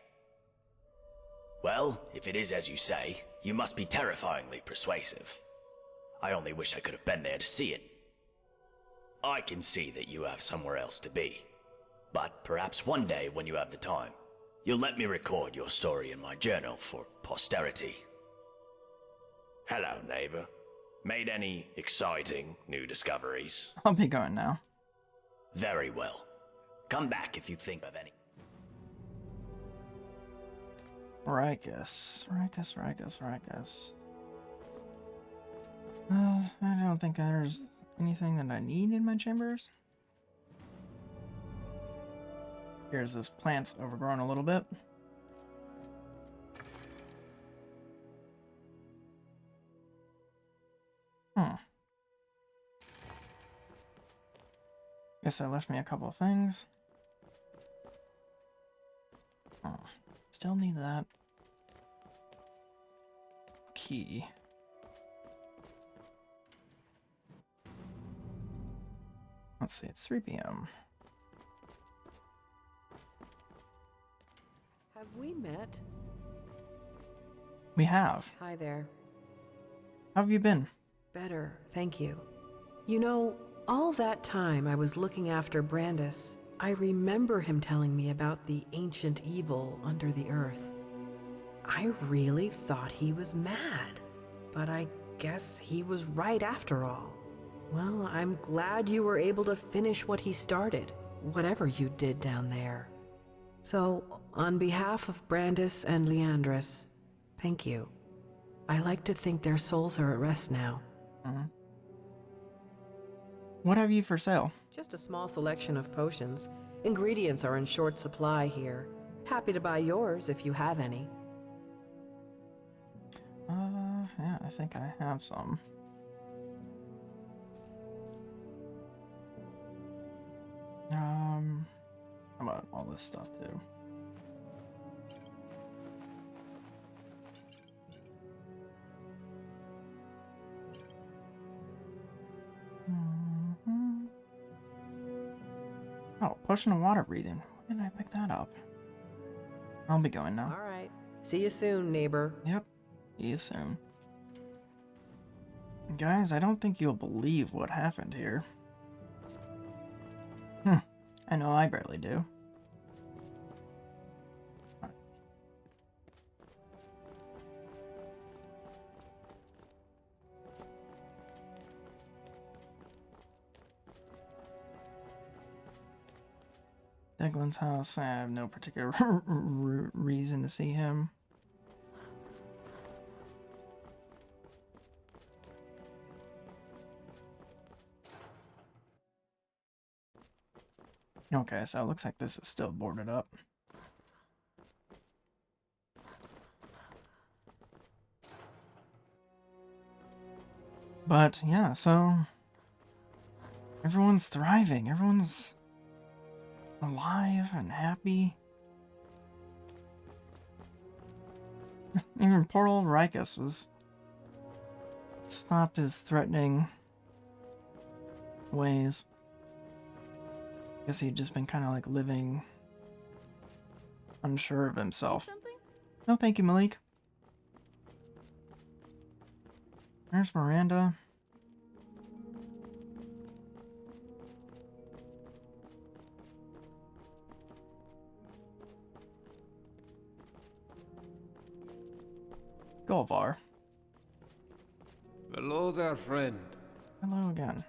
Well, if it is as you say, you must be terrifyingly persuasive. I only wish I could have been there to see it. I can see that you have somewhere else to be. But perhaps one day when you have the time, you'll let me record your story in my journal for posterity. Hello, neighbor. Made any exciting new discoveries? I'll be going now. Very well. Come back if you think of any. Rikus. I don't think there's anything that I need in my chambers. Here's this plant's overgrown a little bit. Guess that left me a couple of things. Still need that key. Let's see, it's 3 p.m. Have we met? We have. Hi there. How have you been? Better, thank you. You know, all that time I was looking after Brandis, I remember him telling me about the ancient evil under the earth. I really thought he was mad, but I guess he was right after all. Well, I'm glad you were able to finish what he started, whatever you did down there. So, on behalf of Brandis and Leandris, thank you. I like to think their souls are at rest now. What have you for sale? Just a small selection of potions. Ingredients are in short supply here. Happy to buy yours if you have any. Yeah, I think I have some. How about all this stuff too? Oh, potion of water breathing. When did I pick that up? I'll be going now. Alright. See you soon, neighbor. Yep. See you soon. Guys, I don't think you'll believe what happened here. I know I barely do. Declan's house, I have no particular reason to see him. Okay, so it looks like this is still boarded up. But yeah, so everyone's thriving, everyone's alive and happy. Even poor old Rikus was stopped his threatening ways. Guess he'd just been kind of like living unsure of himself. No, thank you, Malik. There's Miranda. Golvar. Hello there, friend. Hello again.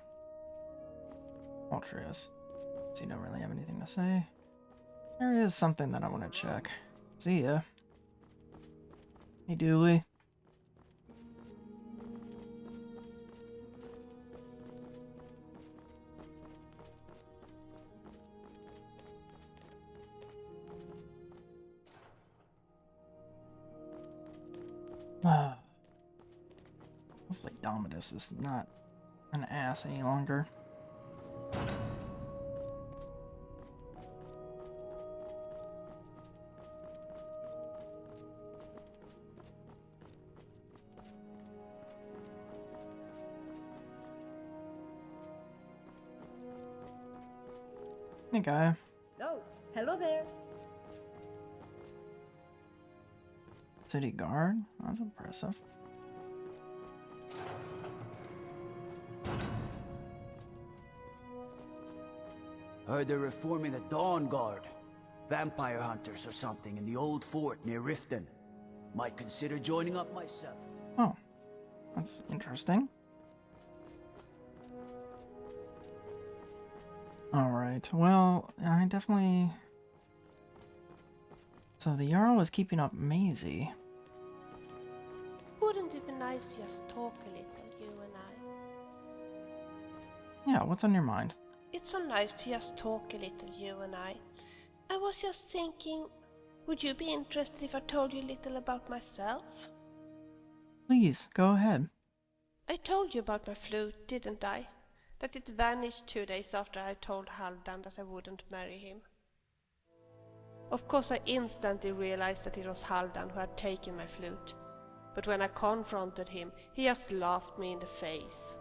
Ultrius. So you don't really have anything to say. There is something that I want to check. See ya. Hey, Dooley. Hopefully Domitus is not an ass any longer. Hey, guy. Oh, hello there. City guard? That's impressive. Heard they're reforming the Dawn Guard. Vampire hunters or something in the old fort near Riften. Might consider joining up myself. Oh, that's interesting. Alright, well, I definitely... So the Jarl was keeping up Maisie. Wouldn't it be nice to just talk a little, you and I? Yeah, what's on your mind? It's so nice to just talk a little, you and I. I was just thinking, would you be interested if I told you a little about myself? Please, go ahead. I told you about my flute, didn't I? That it vanished 2 days after I told Haldan that I wouldn't marry him. Of course, I instantly realized that it was Haldan who had taken my flute. But when I confronted him, he just laughed me in the face.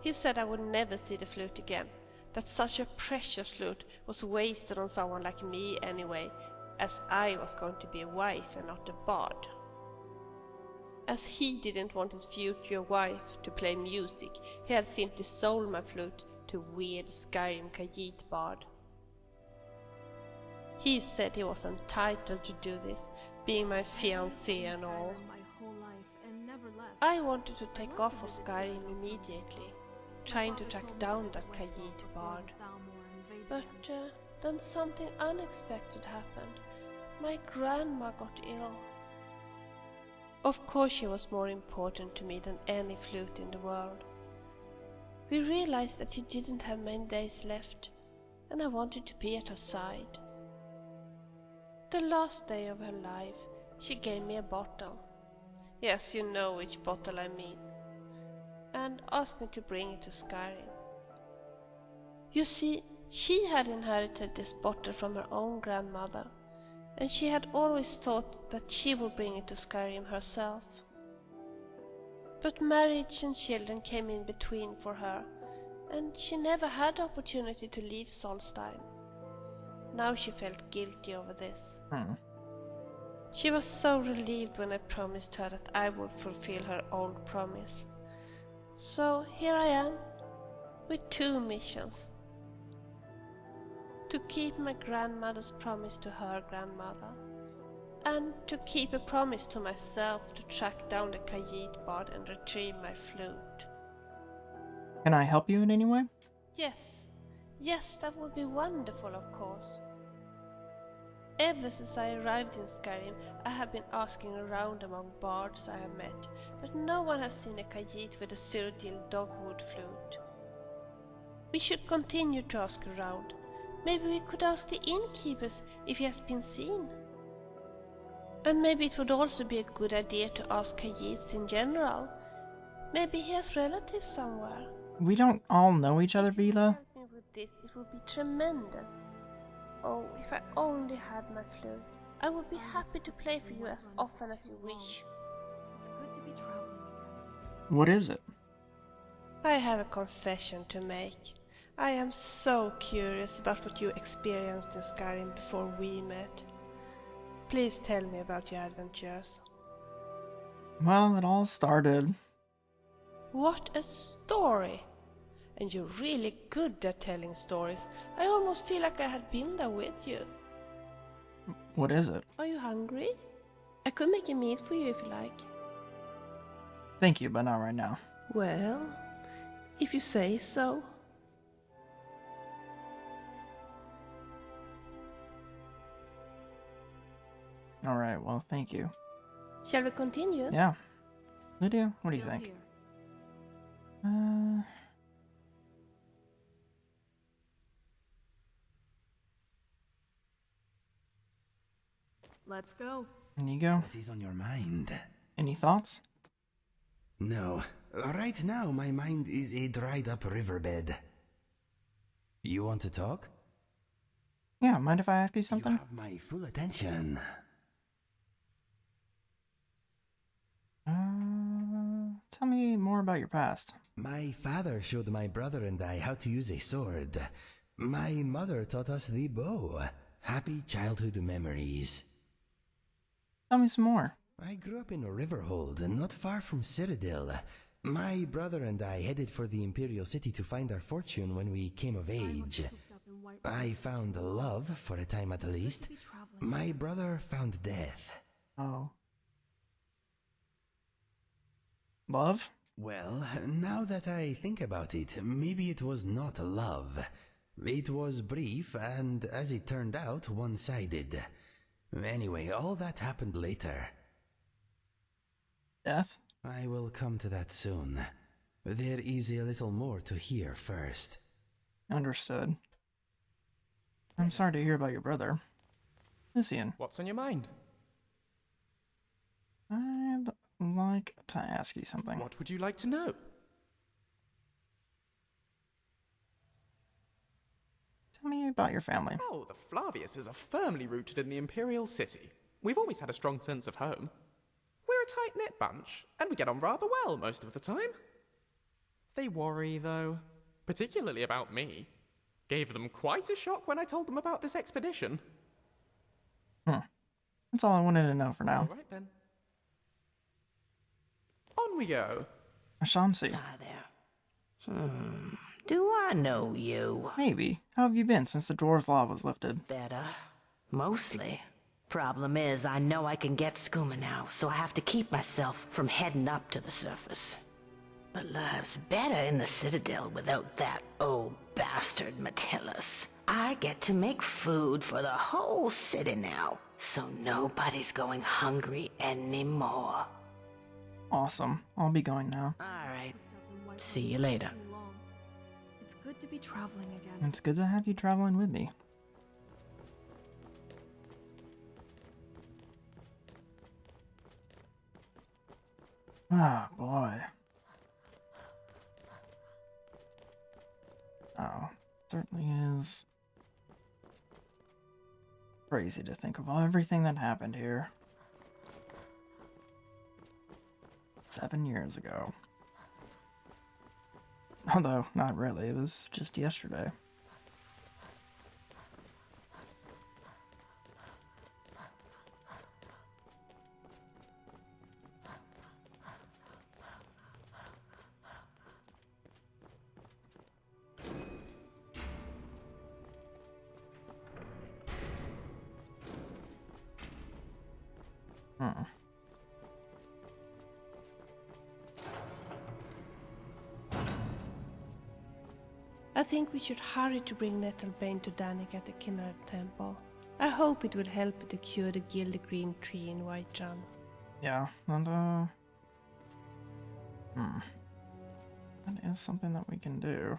He said I would never see the flute again, that such a precious flute was wasted on someone like me anyway, as I was going to be a wife and not a bard. As he didn't want his future wife to play music, he had simply sold my flute to weird Skyrim Khajiit bard. He said he was entitled to do this, being my fiancé and all. I wanted to take off for Skyrim immediately, trying to track down that Khajiit bard. But then something unexpected happened. My grandma got ill. Of course she was more important to me than any flute in the world. We realized that she didn't have many days left, and I wanted to be at her side. The last day of her life, she gave me a bottle. Yes, you know which bottle I mean. And asked me to bring it to Skyrim. You see, she had inherited this bottle from her own grandmother, and she had always thought that she would bring it to Skyrim herself. But marriage and children came in between for her, and she never had the opportunity to leave Solstheim. Now she felt guilty over this. She was so relieved when I promised her that I would fulfill her old promise. So here I am, with 2 missions. To keep my grandmother's promise to her grandmother, and to keep a promise to myself to track down the Khajiit bard and retrieve my flute. Can I help you in any way? Yes, that would be wonderful, of course. Ever since I arrived in Skyrim, I have been asking around among bards I have met, but no one has seen a Khajiit with a Cyrodiil dogwood flute. We should continue to ask around. Maybe we could ask the innkeepers if he has been seen. And maybe it would also be a good idea to ask Khajiits in general. Maybe he has relatives somewhere. We don't all know each other, Vila. Help me with this, it would be tremendous. Oh, if I only had my flute, I would be happy to play for you as often as you wish. It's good to be traveling again. What is it? I have a confession to make. I am so curious about what you experienced in Skyrim before we met. Please tell me about your adventures. Well, it all started. What a story! And you're really good at telling stories. I almost feel like I had been there with you. What is it? Are you hungry? I could make a meal for you if you like. Thank you, but not right now. Well, if you say so. Alright, well, thank you. Shall we continue? Yeah. Lydia, what do you think? Let's go. There you go. What is on your mind? Any thoughts? No. Right now, my mind is a dried-up riverbed. You want to talk? Yeah, mind if I ask you something? You have my full attention. Tell me more about your past. My father showed my brother and I how to use a sword. My mother taught us the bow. Happy childhood memories. Tell me some more. I grew up in Riverhold, not far from Cyrodiil. My brother and I headed for the Imperial City to find our fortune when we came of age. I found love, for a time at least. My brother found death. Oh. Love? Well, now that I think about it, maybe it was not love. It was brief and, as it turned out, one-sided. Anyway, all that happened later. Death? I will come to that soon. There is a little more to hear first. Understood. I'm sorry to hear about your brother. Lucian. What's on your mind? I'd like to ask you something. What would you like to know? Tell me about your family. Oh, the Flaviuses are firmly rooted in the Imperial City. We've always had a strong sense of home. We're a tight-knit bunch, and we get on rather well most of the time. They worry, though, particularly about me. Gave them quite a shock when I told them about this expedition. That's all I wanted to know for now. All right, then. On we go. Ashansi. Hi there. Do I know you? Maybe. How have you been since the dwarves' law was lifted? Better. Mostly. Problem is, I know I can get skooma now, so I have to keep myself from heading up to the surface. But life's better in the Citadel without that old bastard Metellus. I get to make food for the whole city now, so nobody's going hungry anymore. Awesome. I'll be going now. Alright. See you later. It's good to be traveling again. It's good to have you traveling with me. Oh, boy. Oh, certainly is crazy to think of everything that happened here 7 years ago. Although, not really, it was just yesterday. I think we should hurry to bring Nettlebane to Danik at the Kinnard Temple. I hope it will help to cure the gilded green tree in Whiterun. Yeah, and that is something that we can do.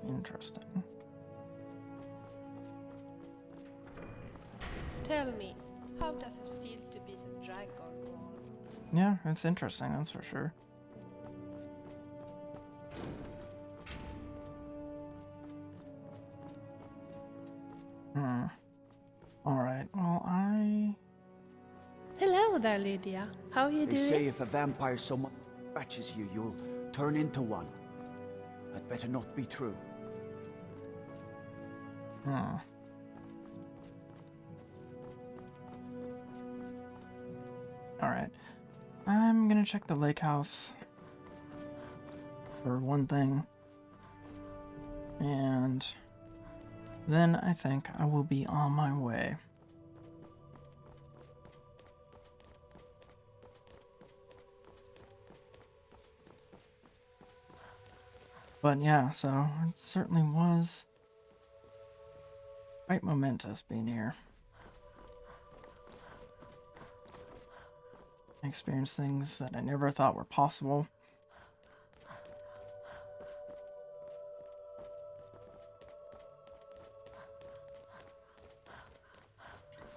Interesting. Tell me, how does it feel to be the dragon wall? Yeah, it's interesting, that's for sure. Alright, well, Hello there, Lydia. How are you They doing? say if a vampire so much scratches you, you'll turn into one. That better not be true. Alright. I'm gonna check the lake house for one thing. And then I think I will be on my way. But yeah, so it certainly was quite momentous being here. I experienced things that I never thought were possible.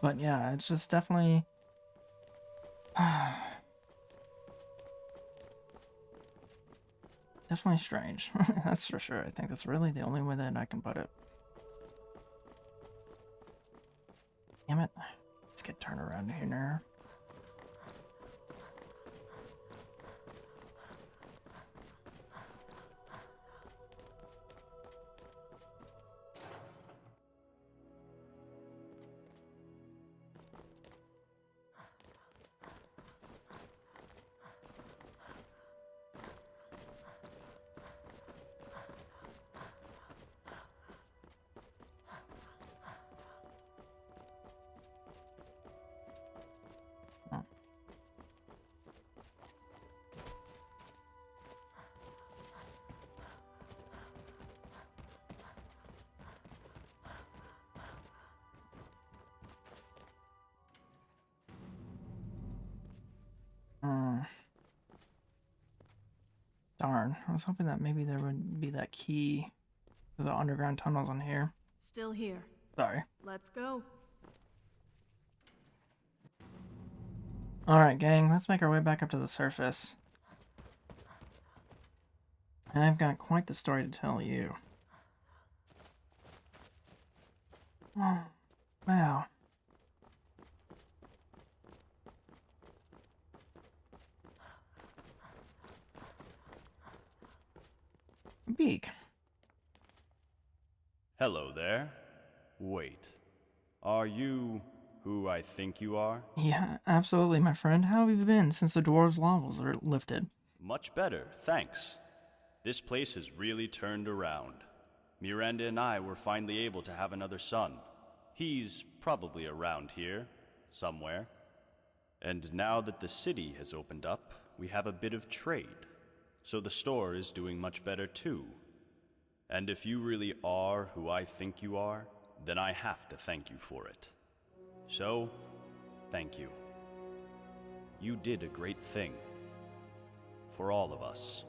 But yeah, it's just definitely definitely strange. That's for sure. I think that's really the only way that I can put it. Damn it. Let's get turned around here now. Darn, I was hoping that maybe there would be that key to the underground tunnels on here. Still here. Sorry. Let's go. Alright, gang, let's make our way back up to the surface. I've got quite the story to tell you. Oh, wow. Beak. Hello there. Wait. Are you who I think you are? Yeah, absolutely, my friend. How have you been since the dwarves' laws are lifted? Much better, thanks. This place has really turned around. Miranda and I were finally able to have another son. He's probably around here, somewhere. And now that the city has opened up, we have a bit of trade. So the store is doing much better too. And if you really are who I think you are, then I have to thank you for it. So, thank you. You did a great thing. For all of us.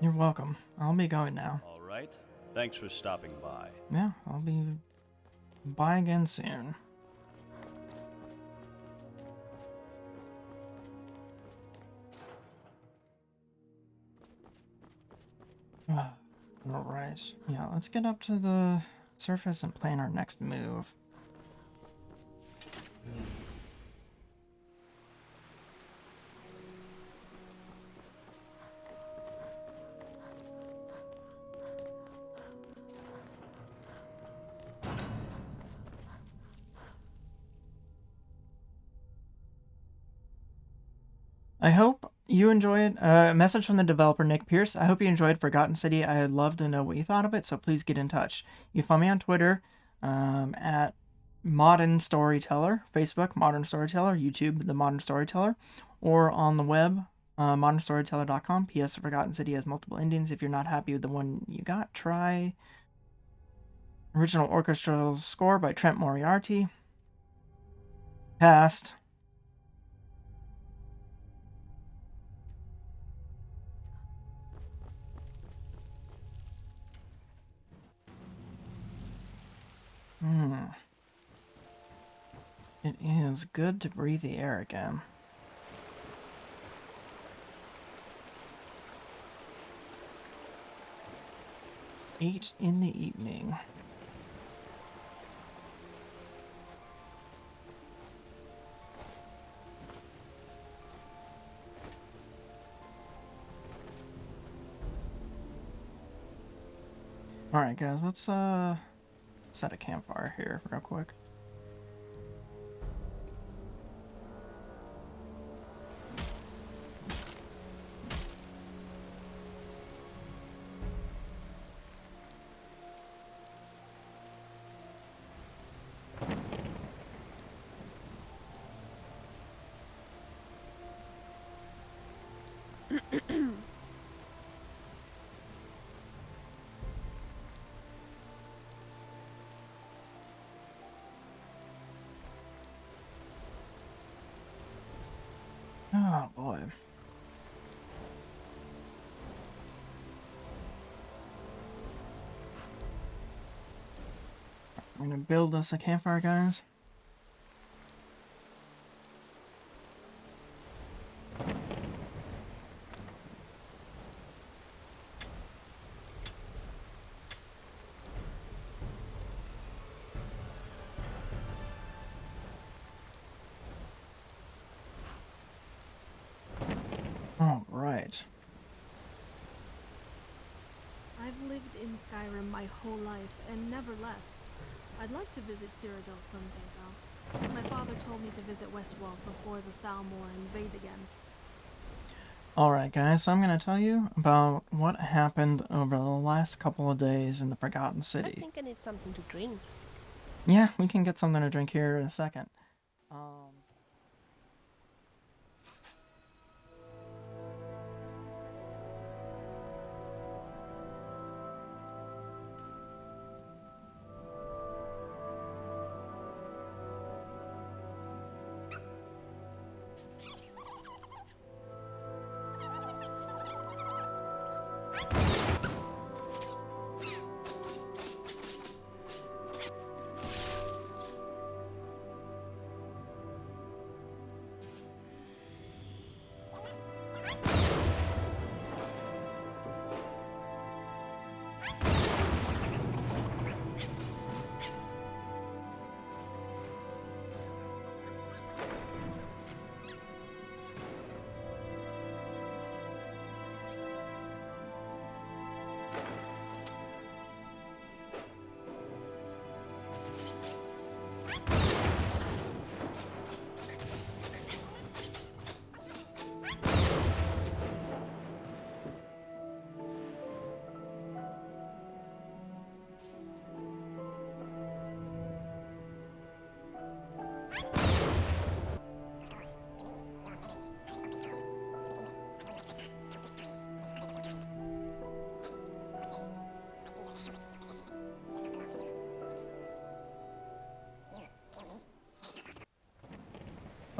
You're welcome. I'll be going now. All right. Thanks for stopping by. Yeah, I'll be by again soon. Alright. Yeah, let's get up to the surface and plan our next move. I hope you enjoyed. A message from the developer, Nick Pierce. I hope you enjoyed Forgotten City. I'd love to know what you thought of it, so please get in touch. You can find me on Twitter at Modern Storyteller, Facebook, Modern Storyteller, YouTube, The Modern Storyteller, or on the web, modernstoryteller.com. P.S. Forgotten City has multiple endings. If you're not happy with the one you got, try original orchestral score by Trent Moriarty. Past. It is good to breathe the air again. Eight in the evening. Alright guys, let's set a campfire here real quick. Oh boy. I'm gonna build us a campfire, guys. Alright. I've lived in Skyrim my whole life and never left. I'd like to visit Cyrodiil someday, though. My father told me to visit Westwall before the Thalmor invade again. Alright guys, so I'm going to tell you about what happened over the last couple of days in the Forgotten City. I think I need something to drink. Yeah, we can get something to drink here in a second.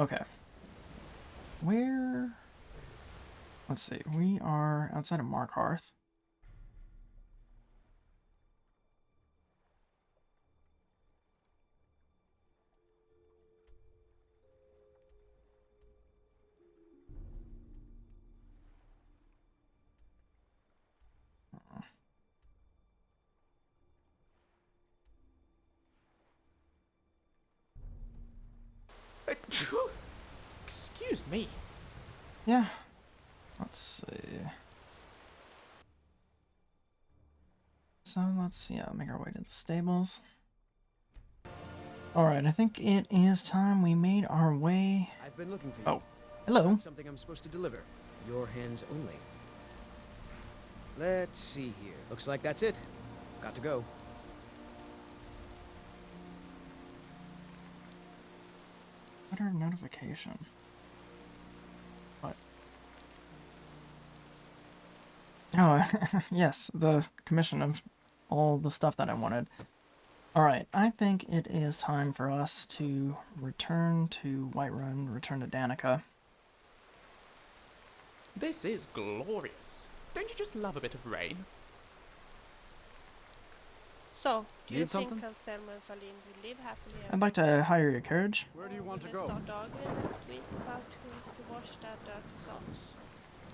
Okay. Where... Let's see. We are outside of Markarth. Excuse me. Yeah. Let's see. So let's, make our way to the stables. Alright, I think it is time we made our way... I've been looking for you. Oh, hello. Something I'm supposed to deliver. Your hands only. Let's see here. Looks like that's it. Got to go. Letter notification. What? Oh, yes, the commission of all the stuff that I wanted. Alright, I think it is time for us to return to Whiterun, return to Danica. This is glorious. Don't you just love a bit of rain? So, do you Need think something? Anselmo and Faline will live happily I'd like to hire your carriage. Where do you want to We'll go? start arguing next week about who's to wash their dirty socks.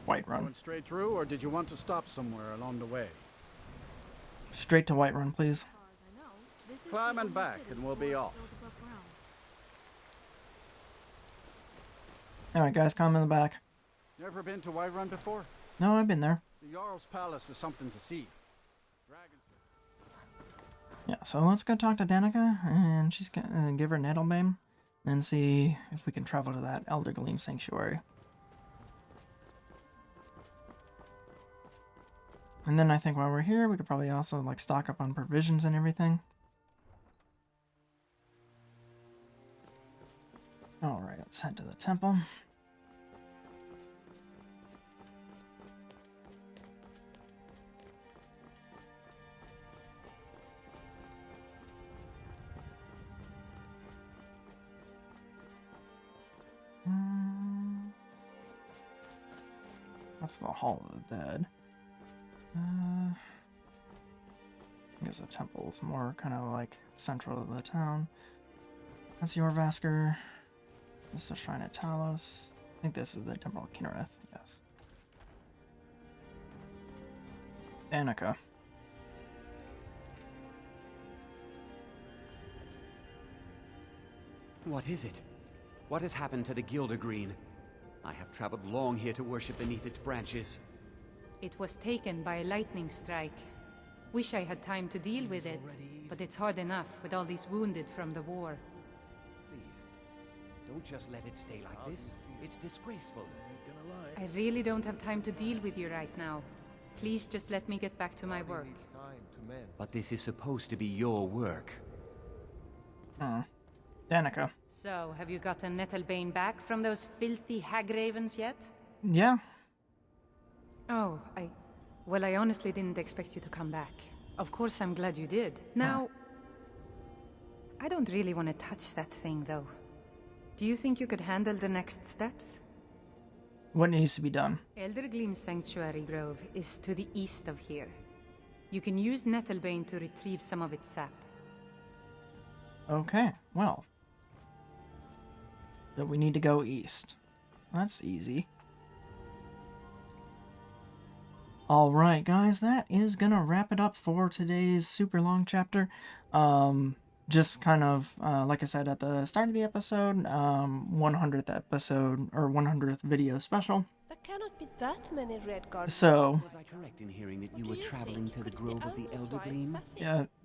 Whiterun. Going straight through, or did you want to stop somewhere along the way? Straight to Whiterun, please. Climb and back, and we'll be off. Alright guys, come in the back. Never been to Whiterun before? No, I've been there. The Jarl's Palace is something to see. Yeah, so let's go talk to Danica, and she's gonna give her Nettlebane, and see if we can travel to that Elder Gleam Sanctuary. And then I think while we're here, we could probably also like stock up on provisions and everything. Alright, let's head to the temple. That's the Hall of the Dead. I guess the temple's more kind of like central to the town. That's Jorvaskr. This is the Shrine of Talos. I think this is the Temple of Kinnereth, yes. Danica. What is it? What has happened to the Gildergreen? I have traveled long here to worship beneath its branches. It was taken by a lightning strike. Wish I had time to deal with it, but it's hard enough with all these wounded from the war. Please, don't just let it stay like this. It's disgraceful. I really don't have time to deal with you right now. Please just let me get back to my work. But this is supposed to be your work. Danica. So, have you gotten Nettlebane back from those filthy hag-ravens yet? Yeah. Oh, well, I honestly didn't expect you to come back. Of course I'm glad you did. Now, I don't really want to touch that thing, though. Do you think you could handle the next steps? What needs to be done? Elder Gleam Sanctuary Grove is to the east of here. You can use Nettlebane to retrieve some of its sap. Okay, well. So we need to go east. That's easy. Alright guys, that is gonna wrap it up for today's super long chapter. Just kind of, like I said at the start of the episode, 100th episode, or 100th video special. There cannot be that many red guards. So, Was I correct in hearing that you were traveling to the Grove of the Elder Gleam?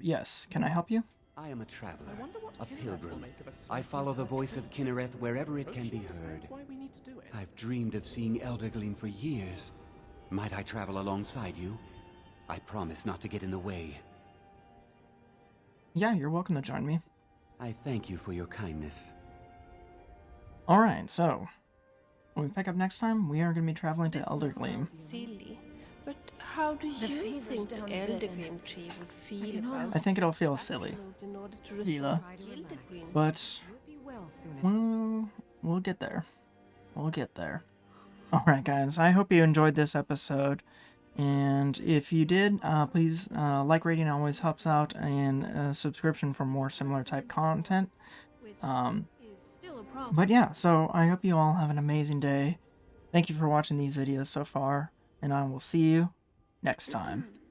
yes, can I help you? I am a traveler, a pilgrim. I follow the voice of Kinnereth wherever it can be heard. I've dreamed of seeing Elder Gleam for years. Might I travel alongside you? I promise not to get in the way. Yeah, you're welcome to join me. I thank you for your kindness. Alright, so, when we pick up next time, we are going to be traveling to Elder Gleam. Silly, but how do you think the Elder Gleam tree would feel about I think it'll feel silly, in order to Gila. restore Gildergreen? But, well, we'll get there. We'll get there. Alright guys, I hope you enjoyed this episode. And if you did, please, like rating always helps out, and a subscription for more similar type content. But yeah, so I hope you all have an amazing day. Thank you for watching these videos so far, and I will see you next time.